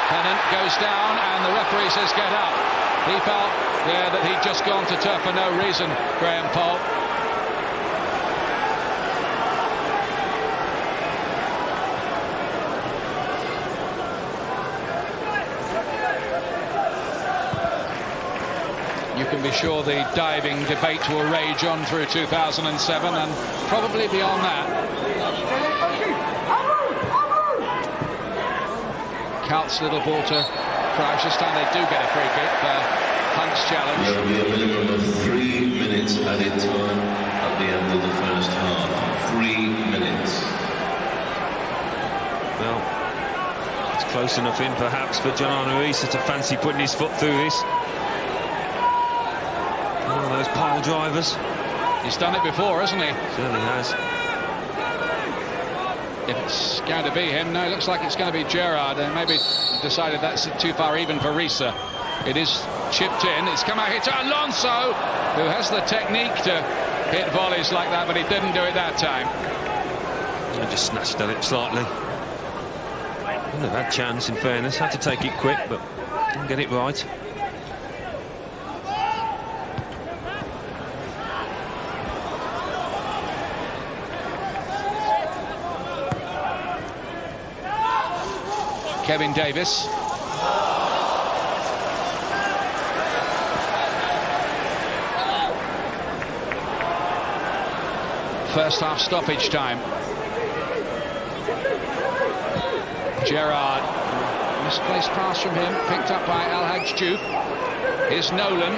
Pennant goes down, and the referee says get up. He felt there that he'd just gone to turf for no reason, Graham Poll. You can be sure the diving debate will rage on through 2007 and probably beyond that. Counts little ball to Crouch. This time they do get a free kick. Hunt's challenge. There will be a minimum of 3 minutes added time at the end of the first half. 3 minutes. Well, it's close enough in perhaps for John Arne Riise to fancy putting his foot through this. One of those pile drivers. He's done it before, hasn't he? Certainly has. If it's going to be him, no, it looks like it's going to be Gerrard, and maybe decided that's too far even for Riise. It is chipped in. It's come out here to Alonso, who has the technique to hit volleys like that, but he didn't do it that time. I just snatched at it slightly. Wouldn't have had chance, in fairness. Had to take it quick, but didn't get it right. Kevin Davis. First half stoppage time. Gerrard. Misplaced pass from him, picked up by Al Hadj Diouf. Here's Nolan.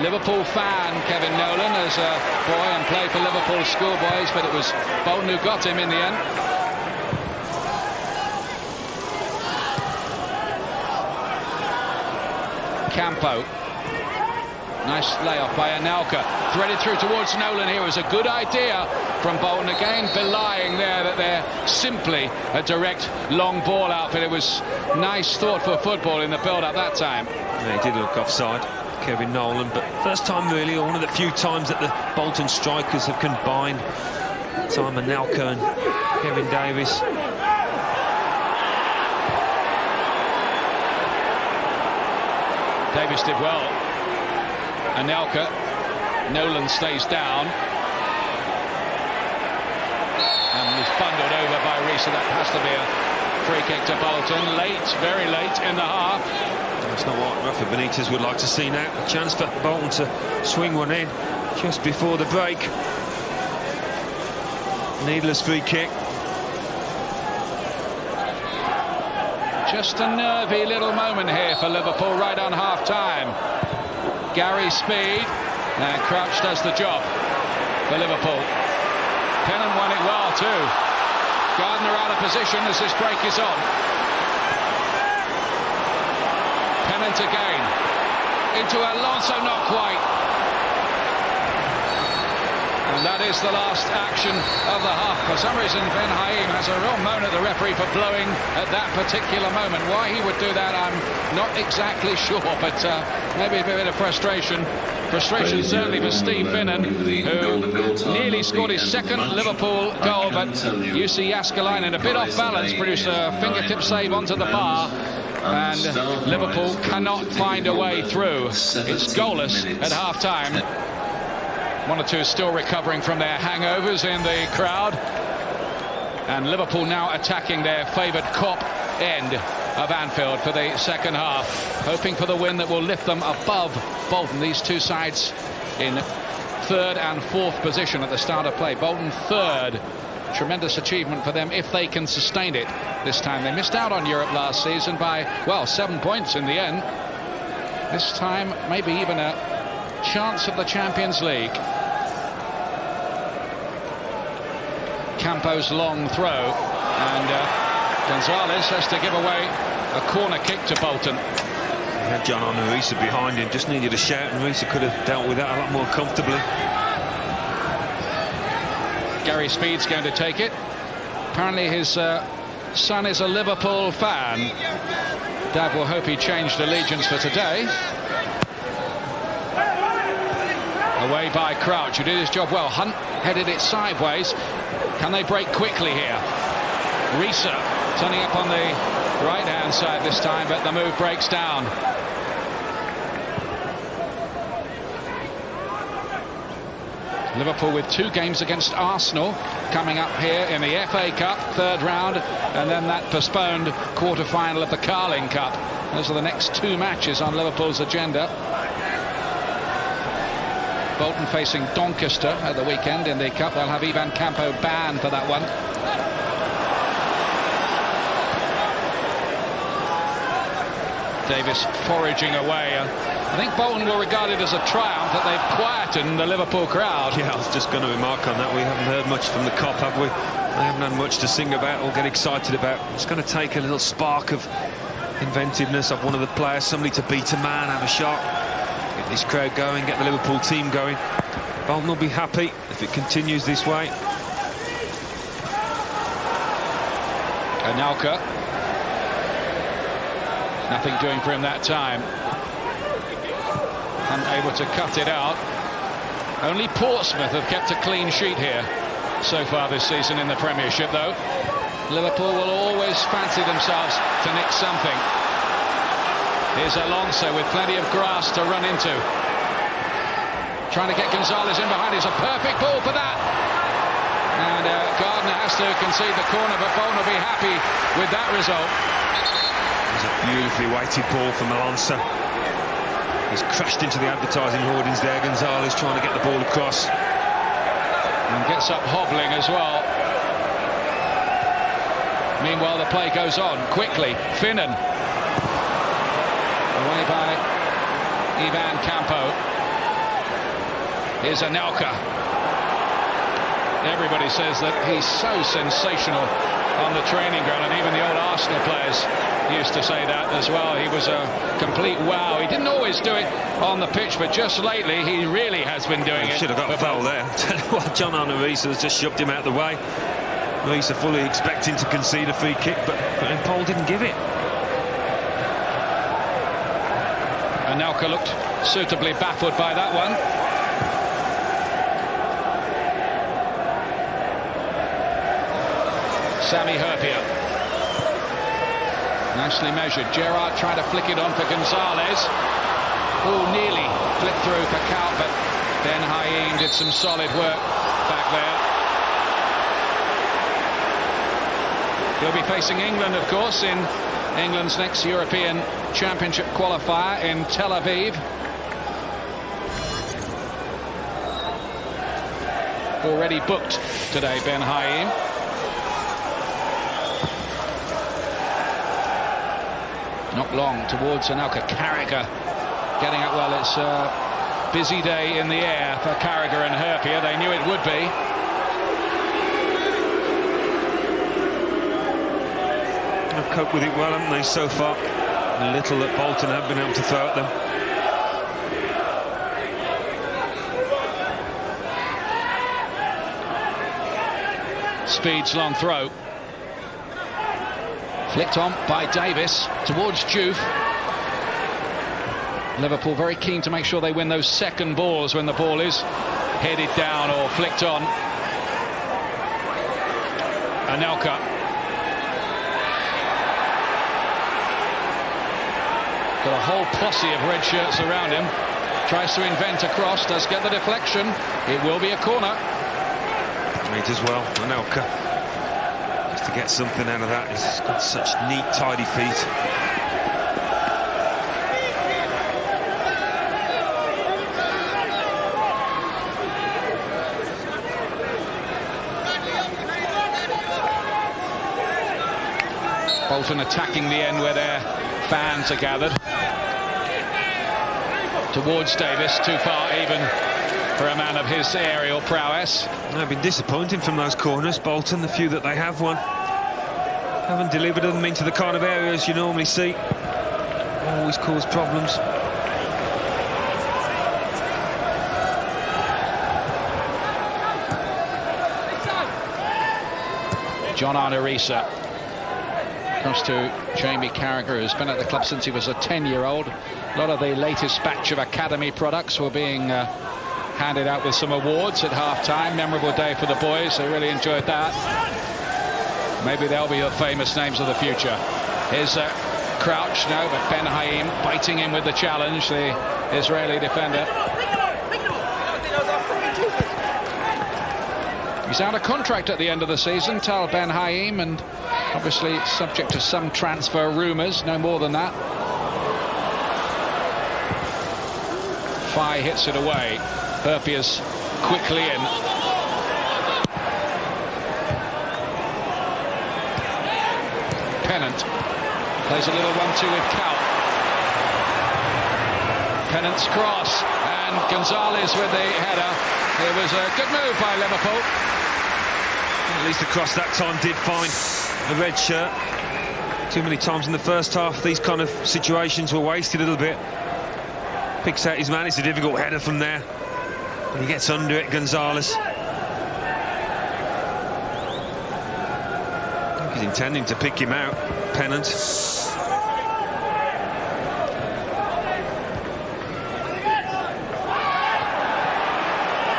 Liverpool fan, Kevin Nolan, as a boy and played for Liverpool schoolboys, but it was Bolton who got him in the end. Campo. Nice layoff by Anelka. Threaded through towards Nolan here. It was a good idea from Bolton, again belying there that they're simply a direct long ball outfit. It was nice, thoughtful football in the build-up that time. Yeah, he did look offside, Kevin Nolan, but first time really, or one of the few times that the Bolton strikers have combined. Time Anelka and Kevin Davies. Davies did well. Anelka. Nolan stays down. And is bundled over by Riise. That has to be a free kick to Bolton. Late, very late in the half. That's not what Rafa Benitez would like to see now. A chance for Bolton to swing one in just before the break. Needless free kick. Just a nervy little moment here for Liverpool right on half-time. Gary's speed, and Crouch does the job for Liverpool. Pennant won it well too. Gardner out of position as this break is on. Pennant again. Into Alonso, not quite. And that is the last action of the half. For some reason, Ben Haim has a real moan at the referee for blowing at that particular moment. Why he would do that, I'm not exactly sure, but maybe a bit of frustration. Frustration certainly for Steve Finnan, who nearly scored his second Liverpool goal, but Jussi Jääskeläinen, a bit off balance, produced a fingertip save onto the bar, and Liverpool cannot find a way through. It's goalless at half-time. One or two still recovering from their hangovers in the crowd. And Liverpool now attacking their favoured Kop end of Anfield for the second half, hoping for the win that will lift them above Bolton. These two sides in third and fourth position at the start of play. Bolton third. Tremendous achievement for them if they can sustain it this time. They missed out on Europe last season by, well, 7 points in the end. This time, maybe even a chance of the Champions League. Campo's long throw, and Gonzalez has to give away a corner kick to Bolton. He had John Arne Riise behind him, just needed a shout, and Riise could have dealt with that a lot more comfortably. Gary Speed's going to take it. Apparently his son is a Liverpool fan. Dad will hope he changed allegiance for today. Away by Crouch, who did his job well. Hunt headed it sideways. Can they break quickly here? Riise turning up on the right-hand side this time, but the move breaks down. Liverpool with 2 games against Arsenal coming up here in the FA Cup, third round, and then that postponed quarter-final of the Carling Cup. Those are the next 2 matches on Liverpool's agenda. Bolton facing Doncaster at the weekend in the Cup. They'll have Ivan Campo banned for that one. Davis foraging away. I think Bolton will regard it as a triumph that they've quietened the Liverpool crowd. Yeah, I was just going to remark on that. We haven't heard much from the Kop, have we? They haven't had much to sing about or get excited about. It's going to take a little spark of inventiveness of one of the players, somebody to beat a man, have a shot, get this crowd going, get the Liverpool team going. Bolton will be happy if it continues this way. Anelka. Nothing doing for him that time. Unable to cut it out. Only Portsmouth have kept a clean sheet here so far this season in the Premiership, though. Liverpool will always fancy themselves to nick something. Here's Alonso with plenty of grass to run into. Trying to get Gonzalez in behind. It's a perfect ball for that. And Gardner has to concede the corner, but Bolton will be happy with that result. It's a beautifully weighted ball from Alonso. He's crashed into the advertising hoardings there. Gonzalez trying to get the ball across. And gets up hobbling as well. Meanwhile, the play goes on quickly. Finnan. Away by Ivan Campo. Here's Anelka. Everybody says that he's so sensational on the training ground, and even the old Arsenal players used to say that as well. He was a complete wow. He didn't always do it on the pitch, but just lately he really has been doing it. Should have got a foul there. Tell you what, John Arne Riise has just shoved him out of the way. Riise fully expecting to concede a free kick, but Paul didn't give it. Anelka looked suitably baffled by that one. Sami Hyypiä. Nicely measured. Gerrard trying to flick it on for Gonzalez. Oh, nearly flipped through for Kuyt, but Ben Haim did some solid work back there. He'll be facing England, of course, in England's next European Championship qualifier in Tel Aviv. Already booked today, Ben Haim. Not long towards Anelka. Carragher getting up well. It's a busy day in the air for Carragher and Hyypiä. They knew it would be. They've coped with it well, haven't they, so far? The little that Bolton have been able to throw at them. Speed's long throw. Flicked on by Davis towards Juve. Liverpool very keen to make sure they win those second balls when the ball is headed down or flicked on. Anelka. Got a whole posse of red shirts around him. Tries to invent a cross, does get the deflection. It will be a corner. It as well, Anelka. Just to get something out of that. He's got such neat, tidy feet. Bolton attacking the end where their fans are gathered. Towards Davis, too far even for a man of his aerial prowess. They've been disappointing from those corners, Bolton, the few that they have won. Haven't delivered them into the kind of areas you normally see. Always cause problems. John Arne Riise. Comes to Jamie Carragher, who's been at the club since he was a 10-year-old. A lot of the latest batch of academy products were being handed out with some awards at half-time. Memorable day for the boys. They really enjoyed that. Maybe they'll be the famous names of the future. Here's Crouch, no, but Ben Haim biting in with the challenge, the Israeli defender. He's out of contract at the end of the season, Tal Ben Haim, and obviously subject to some transfer rumours, no more than that. Fye hits it away. Hyypiä's quickly in. Pennant plays a little 1-2 with Kuyt. Pennant's cross, and Gonzalez with the header. It was a good move by Liverpool. At least the cross that time did find a red shirt. Too many times in the first half these kind of situations were wasted a little bit. Picks out his man. It's a difficult header from there, and he gets under it, Gonzalez. I think he's intending to pick him out, Pennant.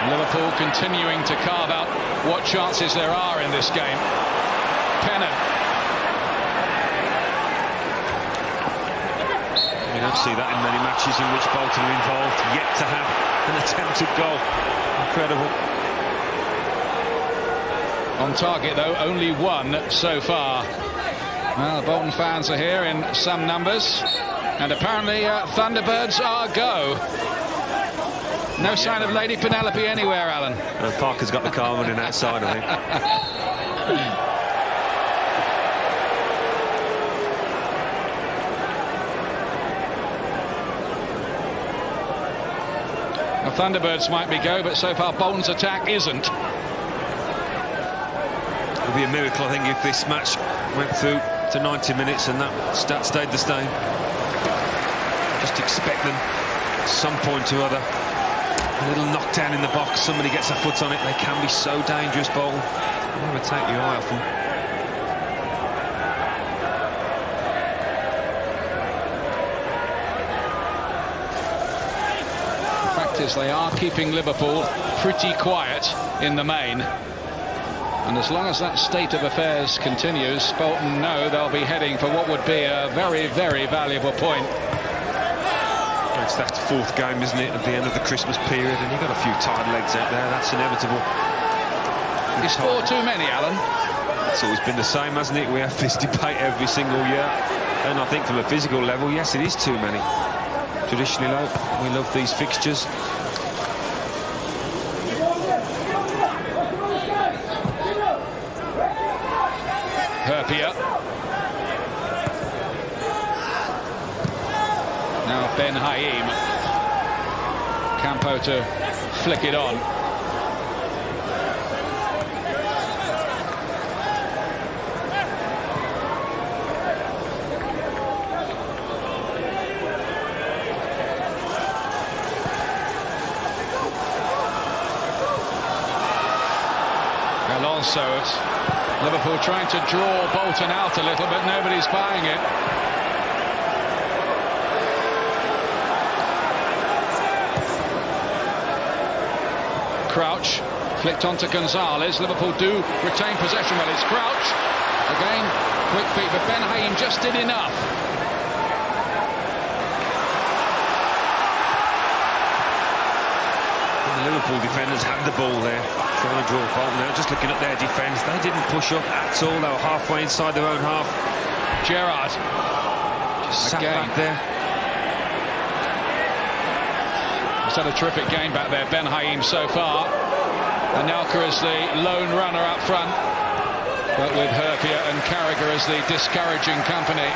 Liverpool continuing to carve out what chances there are in this game. Pennant. We don't see that in many matches in which Bolton are involved. Yet to have an attempted goal. Incredible. On target, though, only one so far. Well, the Bolton fans are here in some numbers, and apparently Thunderbirds are go. No sign of Lady Penelope anywhere, Alan. Parker's got the car running outside, I think. A Thunderbirds might be go, but so far Bolton's attack isn't. It would be a miracle, I think, if this match went through to 90 minutes and that stat stayed the same. Just expect them at some point or other. A little knockdown in the box, somebody gets a foot on it, they can be so dangerous, Bolton. Never take your eye off them. The fact is, they are keeping Liverpool pretty quiet in the main. And as long as that state of affairs continues, Bolton know they'll be heading for what would be a very, very valuable point. It's that fourth game, isn't it, at the end of the Christmas period, and you've got a few tired legs out there, that's inevitable. Is 4 too many, Alan? It's always been the same, hasn't it? We have this debate every single year, and I think from a physical level, yes, it is too many. Traditionally, we love these fixtures. García. Now Ben Haim. Campo to flick it on. Alonso. Liverpool trying to draw Bolton out a little, but nobody's buying it. Crouch flicked onto Gonzalez. Liverpool do retain possession. Well, it's Crouch again, quick feet, but Ben Haim just did enough. The Liverpool defenders had the ball there, trying to draw Bolton out. Just looking at their defence, they didn't push up at all. They were halfway inside their own half. Gerrard just sat again back there. He's had a terrific game back there, Ben Haim, so far. Anelka is the lone runner up front, but with García and Carragher as the discouraging company.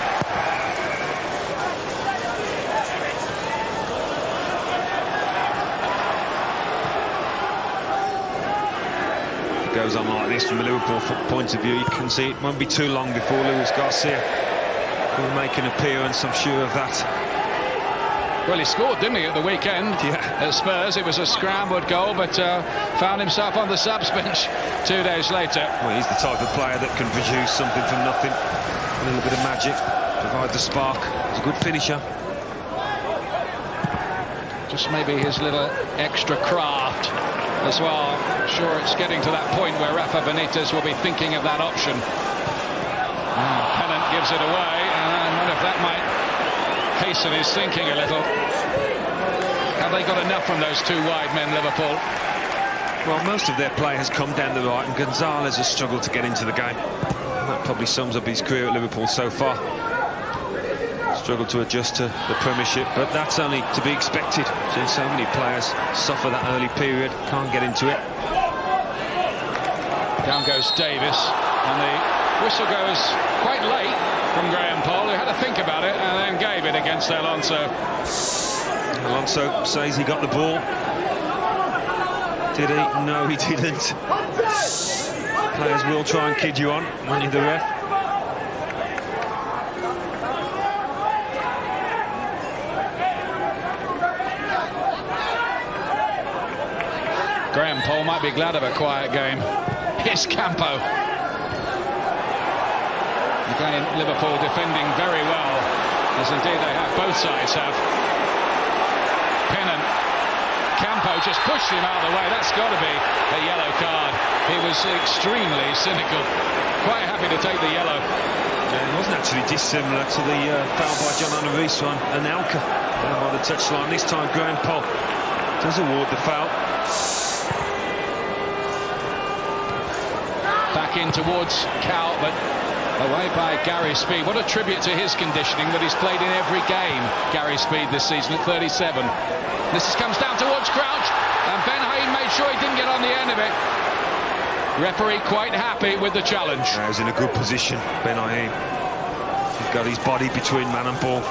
Goes on like this from a Liverpool point of view, you can see it won't be too long before García will make an appearance, I'm sure of that. Well, he scored, didn't he, at the weekend? Yeah. At Spurs. It was a scrambled goal, but found himself on the subs bench 2 days later. Well, he's the type of player that can produce something from nothing, a little bit of magic, provide the spark. He's a good finisher. Just maybe his little extra craft as well. Sure, it's getting to that point where Rafa Benitez will be thinking of that option. Pennant gives it away, and I wonder if that might hasten his thinking a little. Have they got enough from those two wide men, Liverpool? Well, most of their play has come down the right, and Gonzalez has struggled to get into the game. That probably sums up his career at Liverpool so far. Struggled to adjust to the Premiership, but that's only to be expected. Seeing so many players suffer that early period, can't get into it. Down goes Davis, and the whistle goes quite late from Graham Poll, who had to think about it and then gave it against Alonso. Alonso says he got the ball. Did he? No, he didn't. Players will try and kid you on when you're the ref. Graham Poll might be glad of a quiet game. Here's Campo. Again, Liverpool defending very well, as indeed they have, both sides have. Pennant. Campo just pushed him out of the way. That's got to be a yellow card. He was extremely cynical. Quite happy to take the yellow. Yeah, it wasn't actually dissimilar to the foul by John Arne Riise on Anelka by the touchline. This time Graham Poll does award the foul. Back in towards Cal, but away by Gary Speed. What a tribute to his conditioning that he's played in every game, Gary Speed, this season at 37. This comes down towards Crouch, and Ben Haim made sure he didn't get on the end of it. Referee quite happy with the challenge. Yeah, he's in a good position, Ben Haim. He's got his body between man and ball.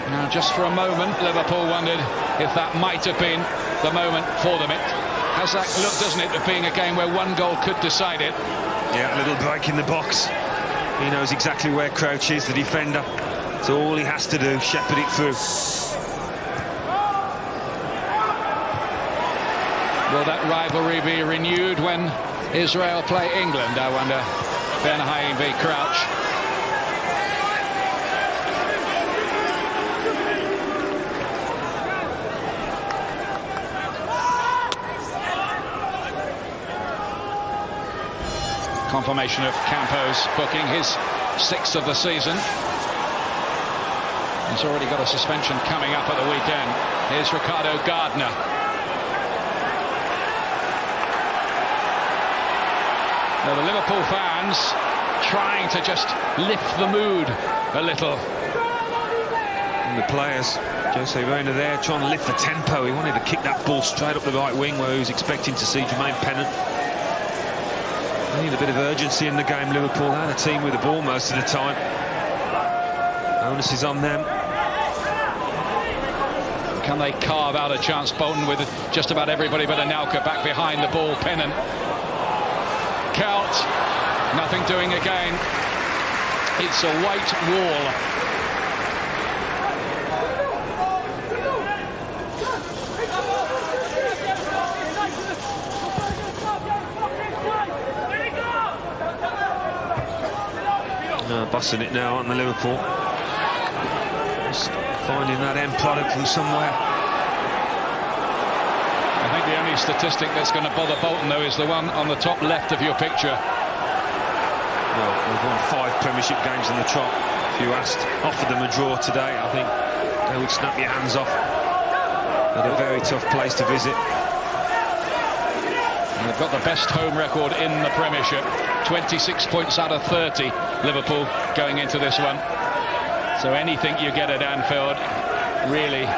Now, just for a moment, Liverpool wondered if that might have been the moment for them. It has that look, doesn't it, of being a game where one goal could decide it. Yeah, a little break in the box. He knows exactly where Crouch is, the defender. So all he has to do, shepherd it through. Will that rivalry be renewed when Israel play England, I wonder? Ben Haim v Crouch. Confirmation of Campo's booking, his 6th of the season. He's already got a suspension coming up at the weekend. Here's Ricardo Gardner. Now the Liverpool fans trying to just lift the mood a little. And the players, Jose Reina there, trying to lift the tempo. He wanted to kick that ball straight up the right wing where he was expecting to see Jermaine Pennant. They need a bit of urgency in the game, Liverpool. They're the team with the ball most of the time. Onus is on them. Can they carve out a chance? Bolton with just about everybody but Anelka back behind the ball. Pennant. Kuyt. Nothing doing again. It's a white wall. Bussing it now on the Liverpool. Just finding that end product from somewhere. I think the only statistic that's going to bother Bolton, though, is the one on the top left of your picture. Well, we've won 5 Premiership games in the trot. If you offered them a draw today, I think they would snap your hands off. But a very tough place to visit. And they've got the best home record in the Premiership. 26 points out of 30, Liverpool going into this one. So anything you get at Anfield really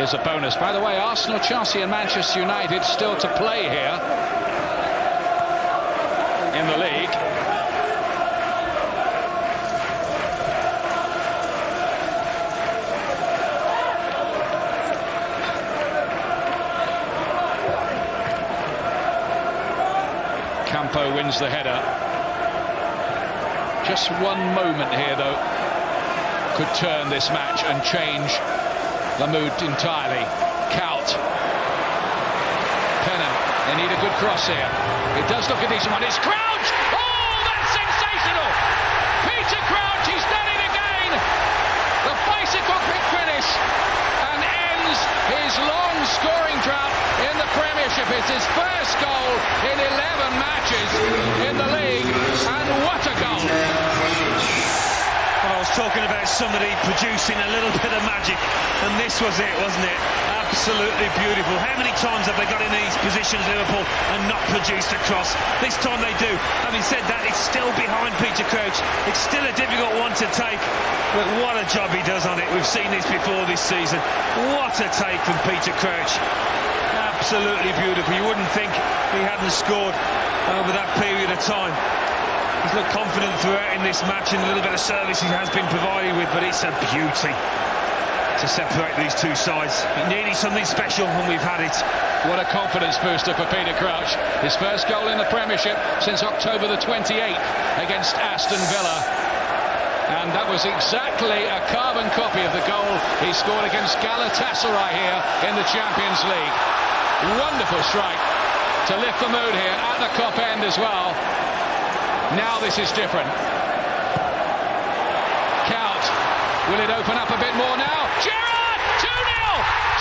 is a bonus. By the way, Arsenal, Chelsea and Manchester United still to play here in the league. Campo wins the header. Just one moment here, though, could turn this match and change the mood entirely. Kuyt. Pennant. They need a good cross here. It does look a decent one. It's Crouch! Oh, that's sensational! Peter Crouch, he's done it again! The bicycle kick finish and ends his long scoring drought in the Premiership. It's his first goal in 11 matches in the league, and what a goal! Well, I was talking about somebody producing a little bit of magic, and this was it, wasn't it? Absolutely beautiful. How many times have they got in these positions, Liverpool, and not produced a cross? This time they do. Having said that, it's still behind Peter Crouch. It's still a difficult one to take, but what a job he does on it. We've seen this before this season. What a take from Peter Crouch. Absolutely beautiful. You wouldn't think he hadn't scored over that period of time. He's looked confident throughout in this match, and a little bit of service he has been provided with, but it's a beauty to separate these two sides. It needed something special when we've had it. What a confidence booster for Peter Crouch. His first goal in the Premiership since October the 28th against Aston Villa. And that was exactly a carbon copy of the goal he scored against Galatasaray here in the Champions League. Wonderful strike to lift the mood here at the Kop end as well. Now this is different. Kuyt, will it open up a bit more now? Gerrard, 2-0!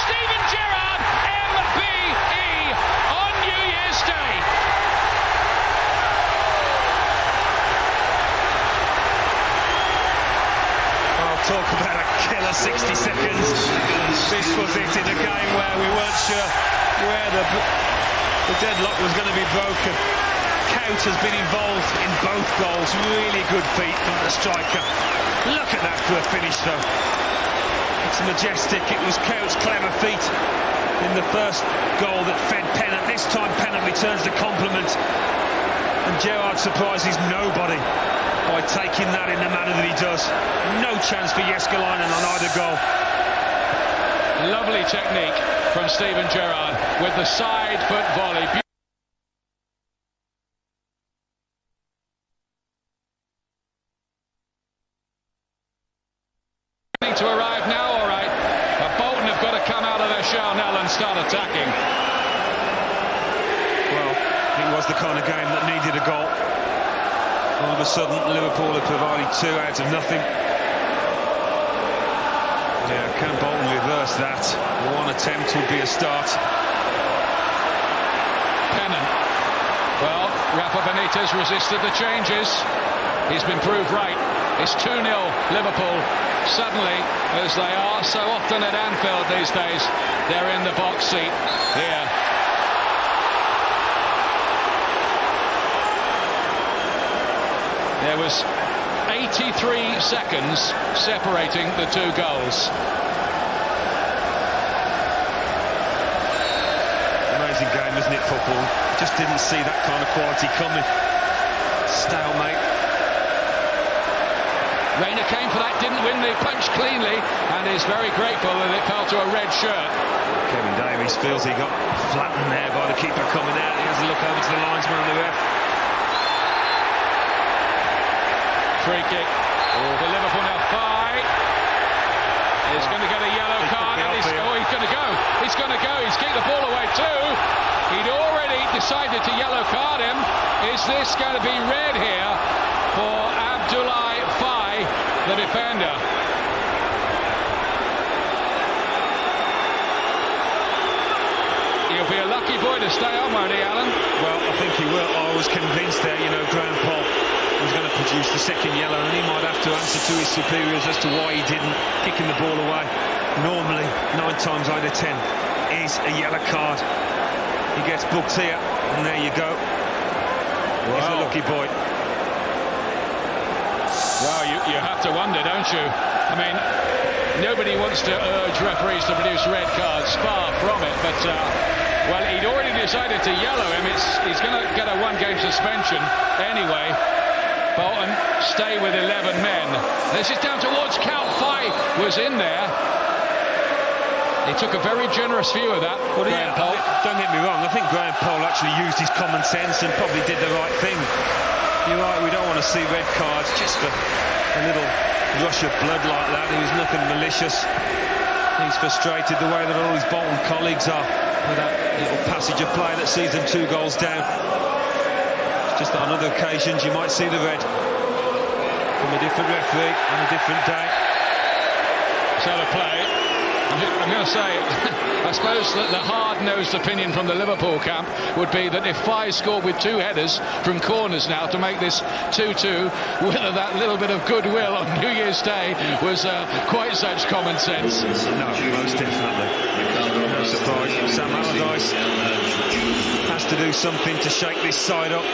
Steven Gerrard, MBE on New Year's Day. I'll talk about a killer 60 seconds. This was it in a game where we weren't sure where the deadlock was going to be broken. Kuyt has been involved in both goals. Really good feet from the striker. Look at that for a finish, though. It's majestic. It was Kuyt's clever feet in the first goal that fed Pennant. This time Pennant returns the compliment. And Gerrard surprises nobody by taking that in the manner that he does. No chance for Jääskeläinen on either goal. Lovely technique from Steven Gerrard with the side foot volley. To arrive now, all right, but Bolton have got to come out of their shell now and start attacking. Well, it was the kind of game that needed a goal. All of a sudden, Liverpool have provided 2 out of nothing. Yeah, can Bolton reverse that? One attempt would be a start. Pennant. Well, Rafa Benitez resisted the changes. He's been proved right. It's 2-0 Liverpool. Suddenly, as they are so often at Anfield these days, they're in the box seat here. There was 83 seconds separating the 2 goals. Amazing game, isn't it, football? Just didn't see that kind of quality coming. Stalemate. Reina came for that, didn't win the punch cleanly, and is very grateful that it fell to a red shirt. Kevin Davies feels he got flattened there by the keeper coming out. He has a look over to the linesman and the ref. Free kick. The Liverpool now fight. He's going to get a yellow card, and he's going to go. He's going to go. He's kicked the ball away too. He'd already decided to yellow card him. Is this going to be red here for Abdoulaye Faye, the defender? He'll be a lucky boy to stay on, won't he, Alan? Well, I think he will. I was convinced there, Graham Poll was going to produce the second yellow, and he might have to answer to his superiors as to why he didn't, kicking the ball away. Normally, 9 times out of 10 is a yellow card. He gets booked here, and there you go. Wow. He's a lucky boy. Well, you have to wonder, don't you? I mean, nobody wants to urge referees to produce red cards, far from it, but well, he'd already decided to yellow him. He's going to get a 1-game suspension anyway. Bolton stay with 11 men. This is down towards count. Faye was in there. He took a very generous view of that. Well, yeah, don't get me wrong, I think Graham Poll actually used his common sense and probably did the right thing. You're right, we don't want to see red cards just for a little rush of blood like that. It was nothing malicious. He's frustrated the way that all his Bolton colleagues are with that little passage of play that sees them 2 goals down. It's just that on other occasions you might see the red from a different referee on a different day. So to play. I'm going to say, I suppose that the hard-nosed opinion from the Liverpool camp would be that if Faye scored with 2 headers from corners now to make this 2-2, whether that little bit of goodwill on New Year's Day was quite such common sense. No, most definitely. No surprise. Sam Allardyce has to do something to shake this side up.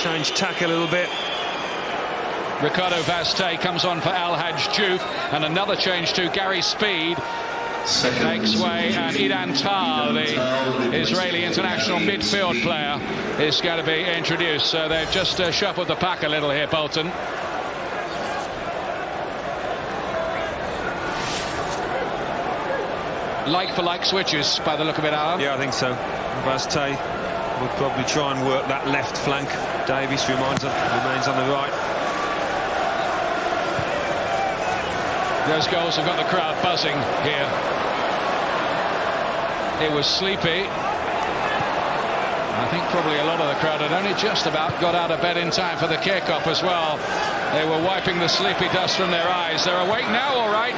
Change tack a little bit. Ricardo Vazte comes on for Al-Hajj Diouf, and another change to Gary Speed makes way, and Idan Tal, the Israeli international midfield player, is going to be introduced. So they've just shuffled the pack a little here, Bolton. Like-for-like switches by the look of it, Alan. Yeah, I think so. Vazte will probably try and work that left flank. Davies remains on the right. Those goals have got the crowd buzzing here. It was sleepy. I think probably a lot of the crowd had only just about got out of bed in time for the kick-off as well. They were wiping the sleepy dust from their eyes. They're awake now, all right.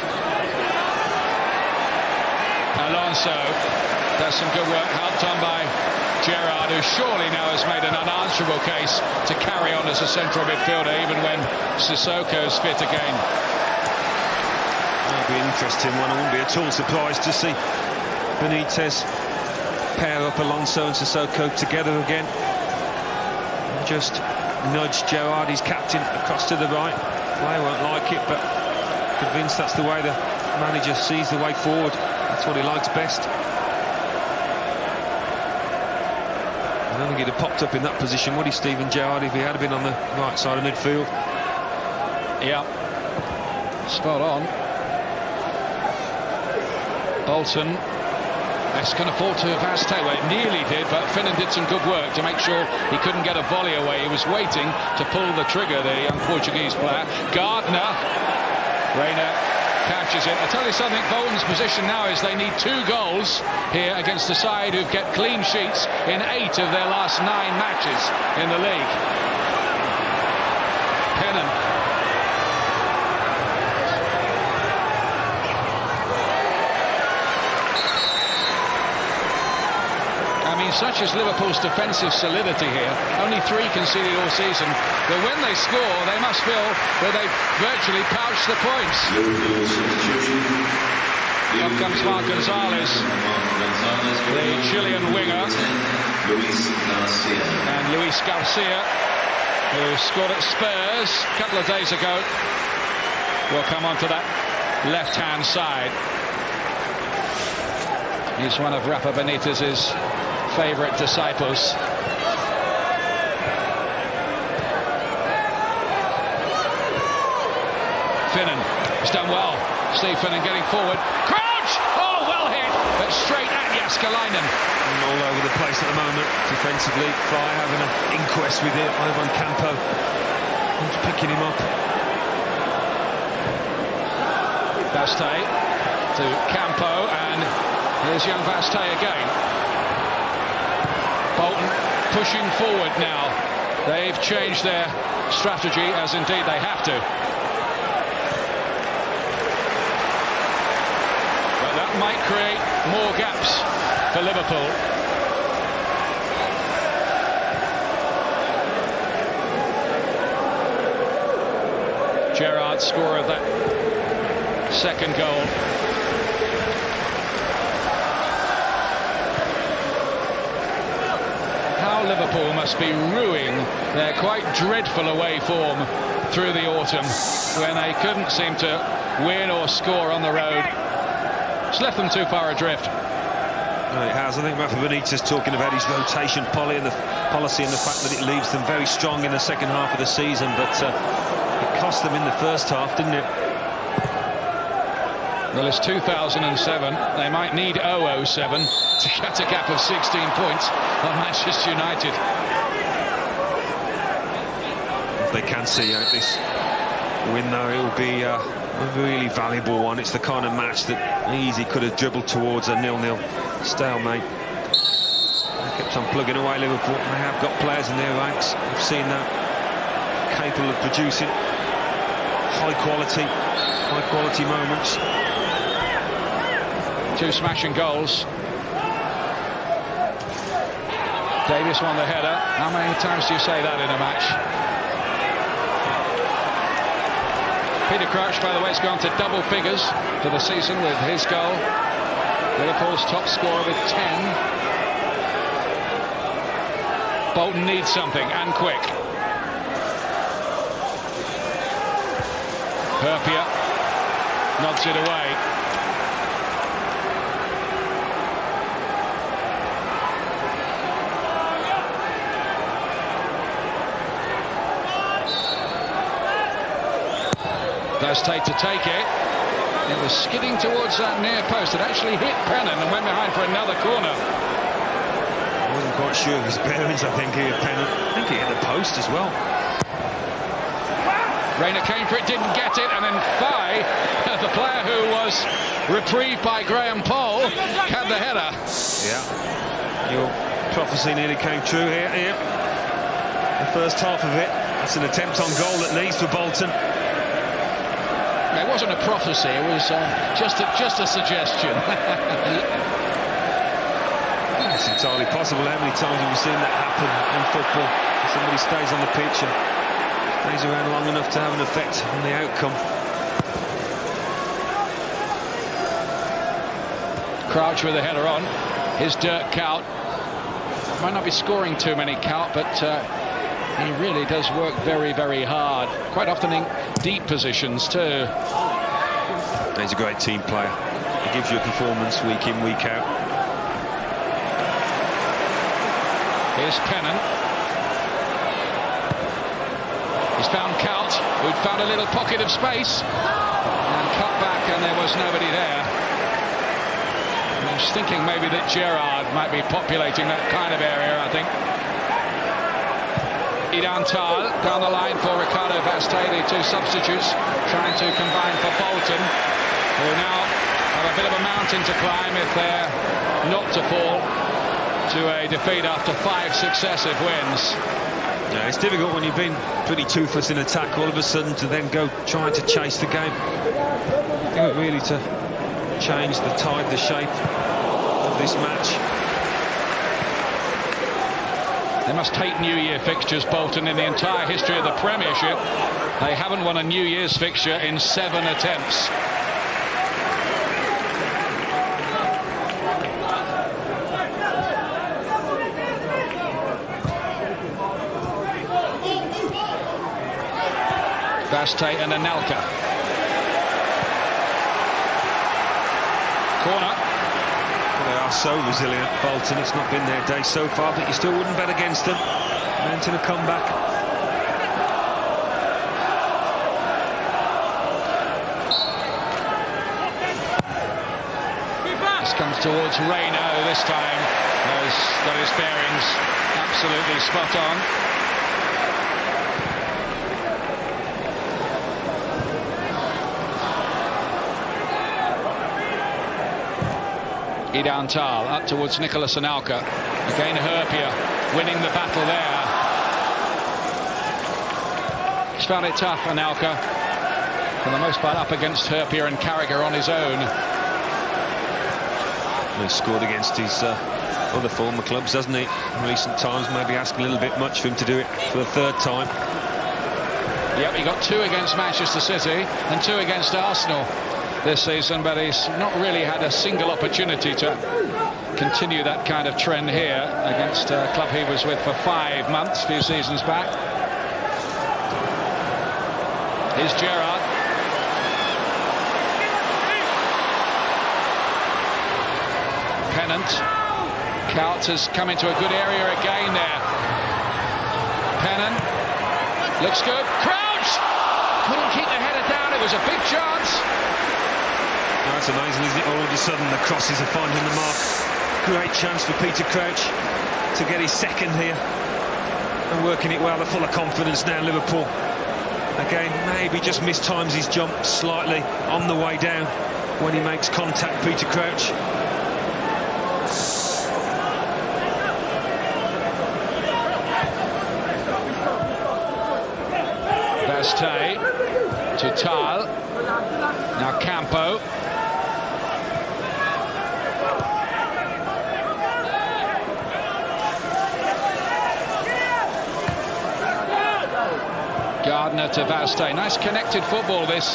Alonso does some good work, helped on by Gerrard, who surely now has made an unanswerable case to carry on as a central midfielder, even when Sissoko's fit again. That'll be an interesting one. I wouldn't be at all surprised to see Benitez pair up Alonso and Sissoko together again. Just nudge Gerrard, his captain, across to the right. Player won't like it, but convinced that's the way the manager sees the way forward. That's what he likes best. I don't think he'd have popped up in that position, would he, Steven Gerrard, if he had been on the right side of midfield? Yeah, spot on. Bolton. That's going to fall to Vastey. Well, it nearly did, but Finnan did some good work to make sure he couldn't get a volley away. He was waiting to pull the trigger, the young Portuguese player. Gardner. Reina catches it. I tell you something, Bolton's position now is they need 2 goals here against the side who get clean sheets in 8 of their last 9 matches in the league. Pennon. I mean, such is Liverpool's defensive solidity here. Only 3 conceded all season. But when they score, they must feel that they've virtually pouched the points. Up comes Marc Gonzalez, the Chilean winger. And Luis García, who scored at Spurs a couple of days ago, will come onto that left-hand side. He's one of Rafa Benitez's favourite disciples. Finnan has done well. Steve Finnan getting forward. Crouch! Oh, well hit, but straight at Jääskeläinen. All over the place at the moment defensively. Fry having an inquest with it. Ivan Campo. Who's picking him up? Vastey to Campo, and here's young Vastey again. Bolton pushing forward now. They've changed their strategy, as indeed they have to. But that might create more gaps for Liverpool. Gerrard, scorer of that second goal. Liverpool must be ruining their quite dreadful away form through the autumn when they couldn't seem to win or score on the road. It's left them too far adrift. It has. I think Rafa Benitez talking about his rotation policy and the fact that it leaves them very strong in the second half of the season, but it cost them in the first half, didn't it? Well, it's 2007. They might need 007 to cut a gap of 16 points on Manchester United. If they can see out this win, though, it will be a really valuable one. It's the kind of match that easy could have dribbled towards a 0-0 stalemate. They kept on plugging away, Liverpool. They have got players in their ranks. We've seen that, capable of producing high quality moments. 2 smashing goals. Davies won the header. How many times do you say that in a match? Peter Crouch, by the way, has gone to double figures for the season with his goal. Liverpool's top scorer with 10. Bolton needs something, and quick. Herpia nods it away. Vastey to take it. It was skidding towards that near post. It actually hit Pennon and went behind for another corner. I wasn't quite sure of his bearings, I think, he hit Pennon. I think he hit the post as well. Reina came for it, didn't get it, and then Fay, the player who was reprieved by Graham Poll, had the header. Yeah, your prophecy nearly came true here. Yeah. The first half of it, that's an attempt on goal at least for Bolton. It wasn't a prophecy, it was just a suggestion. It's entirely possible. How many times have we seen that happen in football? Somebody stays on the pitch and stays around long enough to have an effect on the outcome. Crouch with the header on. Here's Dirk Kuyt. Might not be scoring too many, Kuyt, but he really does work very, very hard. Quite often in deep positions too. He's a great team player. He gives you a performance week in, week out. Here's Pennant. He's found Kuyt, who'd found a little pocket of space and cut back, and there was nobody there. I was thinking maybe that Gerrard might be populating that kind of area, I think. Idantal down the line for Ricardo Bastei, the two substitutes trying to combine for Bolton, who now have a bit of a mountain to climb if they're not to fall to a defeat after 5 successive wins. Yeah, it's difficult when you've been pretty toothless in attack all of a sudden to then go trying to chase the game. I think it really to change the tide, the shape of this match. They must hate New Year fixtures, Bolton. In the entire history of the Premiership, they haven't won a New Year's fixture in 7 attempts. Bastei and Anelka. Corner. They are so resilient, Bolton. It's not been their day so far, but you still wouldn't bet against them. Mounting a comeback. This comes towards Reino this time. Has got his bearings absolutely spot on. Idantal up towards Nicolas Anelka. Again Herpia winning the battle there. He's found it tough, Anelka. For the most part up against Herpia and Carragher on his own. He's scored against his other former clubs, hasn't he? In recent times, maybe asking a little bit much for him to do it for the 3rd time. Yep, he got 2 against Manchester City and 2 against Arsenal this season, but he's not really had a single opportunity to continue that kind of trend here against a club he was with for 5 months a few seasons back. Here's Gerrard. Pennant. Kuyt has come into a good area again there. Pennant looks good. Crouch couldn't keep the header down. It was a big chance. That's amazing, isn't it? All of a sudden the crosses are finding the mark. Great chance for Peter Crouch to get his 2nd here and working it well. They're full of confidence now, Liverpool. Again, maybe just mistimes his jump slightly on the way down when he makes contact, Peter Crouch. Bastei to Tal. Now Campo. Gardner to Bastei. Nice connected football this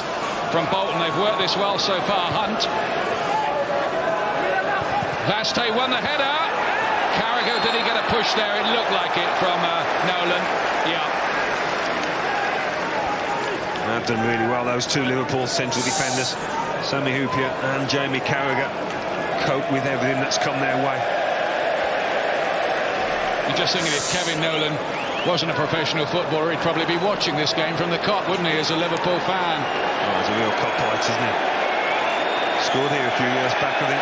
from Bolton. They've worked this well so far. Hunt. Bastei won the header. Carragher, did he get a push there? It looked like it from Nolan. Yeah. They've done really well, those 2 Liverpool central defenders, Sami Hyypiä and Jamie Carragher, cope with everything that's come their way. You're just thinking if Kevin Nolan wasn't a professional footballer, he'd probably be watching this game from the cot, wouldn't he, as a Liverpool fan? Oh, he's a real cop-fight, isn't he? Scored here a few years back, I think.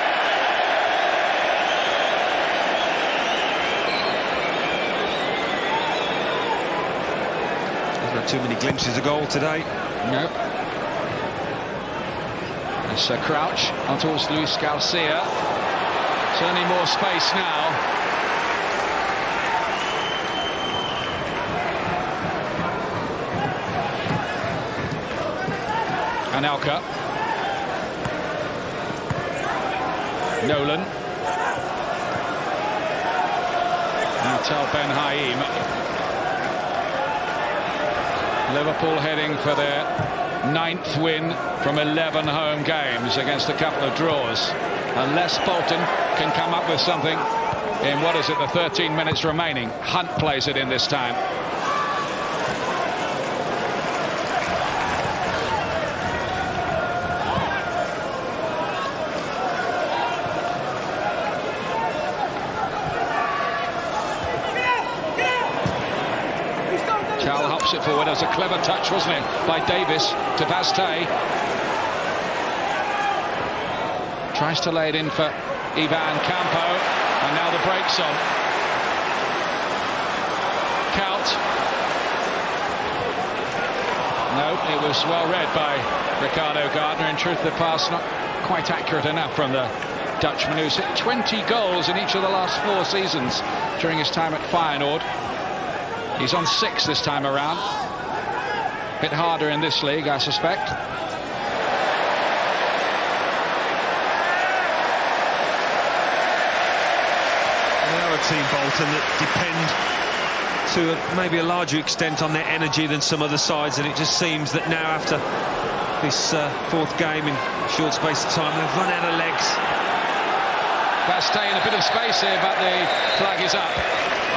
Not too many glimpses of goal today. Nope. It's Crouch on towards Luis García. Certainly more space now. Anelka. Nolan. Natal Ben Haim. Liverpool heading for their 9th win from 11 home games against a couple of draws. Unless Bolton can come up with something in, what is it, the 13 minutes remaining. Hunt plays it in this time. whips it forward. It was a clever touch, wasn't it, by Davis to Bastei. Tries to lay it in for Ivan Campo, and now the brakes on. Kuyt. No, it was well read by Ricardo Gardner. In truth, the pass not quite accurate enough from the Dutchman, who's hit 20 goals in each of the last 4 seasons during his time at Feyenoord. He's on 6 this time around. Bit harder in this league, I suspect. Another team, Bolton, that depend to maybe a larger extent on their energy than some other sides, and it just seems that now, after this 4th game in a short space of time, they've run out of legs. Bastei in a bit of space here, but the flag is up.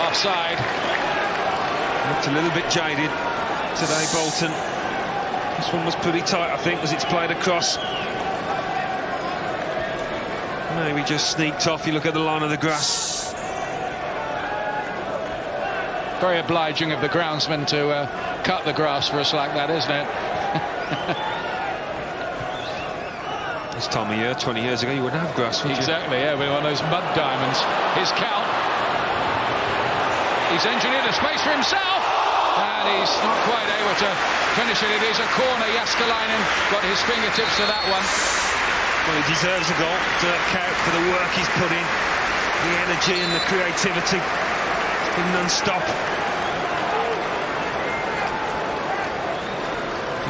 Offside. Looked a little bit jaded today, Bolton. This one was pretty tight, I think, as it's played across. Maybe just sneaked off. You look at the line of the grass. Very obliging of the groundsman to cut the grass for us like that, isn't it? This time of year, 20 years ago, you wouldn't have grass, would you? Exactly, yeah, with one of those mud diamonds. Here's Kuyt. He's engineered a space for himself, and he's not quite able to finish it. It is a corner. Jääskeläinen got his fingertips to that one. Well, he deserves a goal, Dirk Kuyt, for the work he's put in, the energy and the creativity. It's been non-stop.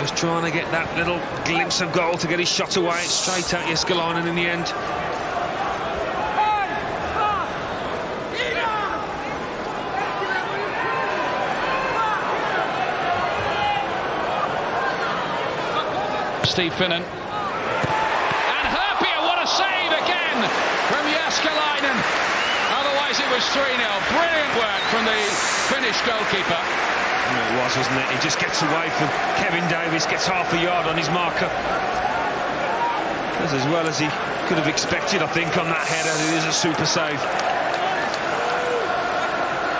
Just trying to get that little glimpse of goal to get his shot away. Straight at Jääskeläinen in the end. Steve Finnan. And Herpia, what a save again from Jääskeläinen. Otherwise it was 3-0. Brilliant work from the Finnish goalkeeper. It was, wasn't it? He just gets away from Kevin Davies, gets half a yard on his marker. Does as well as he could have expected, I think, on that header. It is a super save.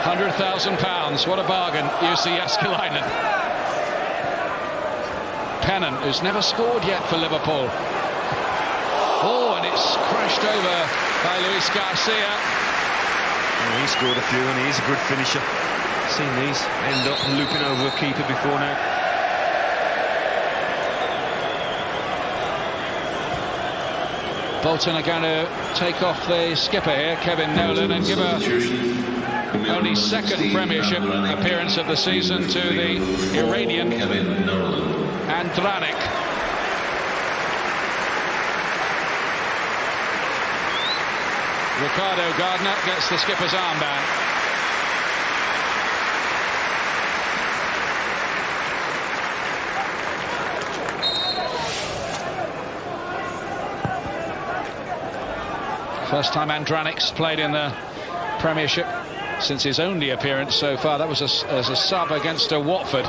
£100,000. What a bargain, Jussi Jääskeläinen. Pennant, who's never scored yet for Liverpool. Oh, and it's crashed over by Luis García. Well, he scored a few, and he is a good finisher. Seen these end up looping over a keeper before now. Bolton are going to take off the skipper here, Kevin Nolan, and give a only 2nd Premiership appearance of the season to the Iranian Andranik. Ricardo Gardner gets the skipper's armband. First time Andranik's played in the Premiership since his only appearance so far. That was as a sub against Watford.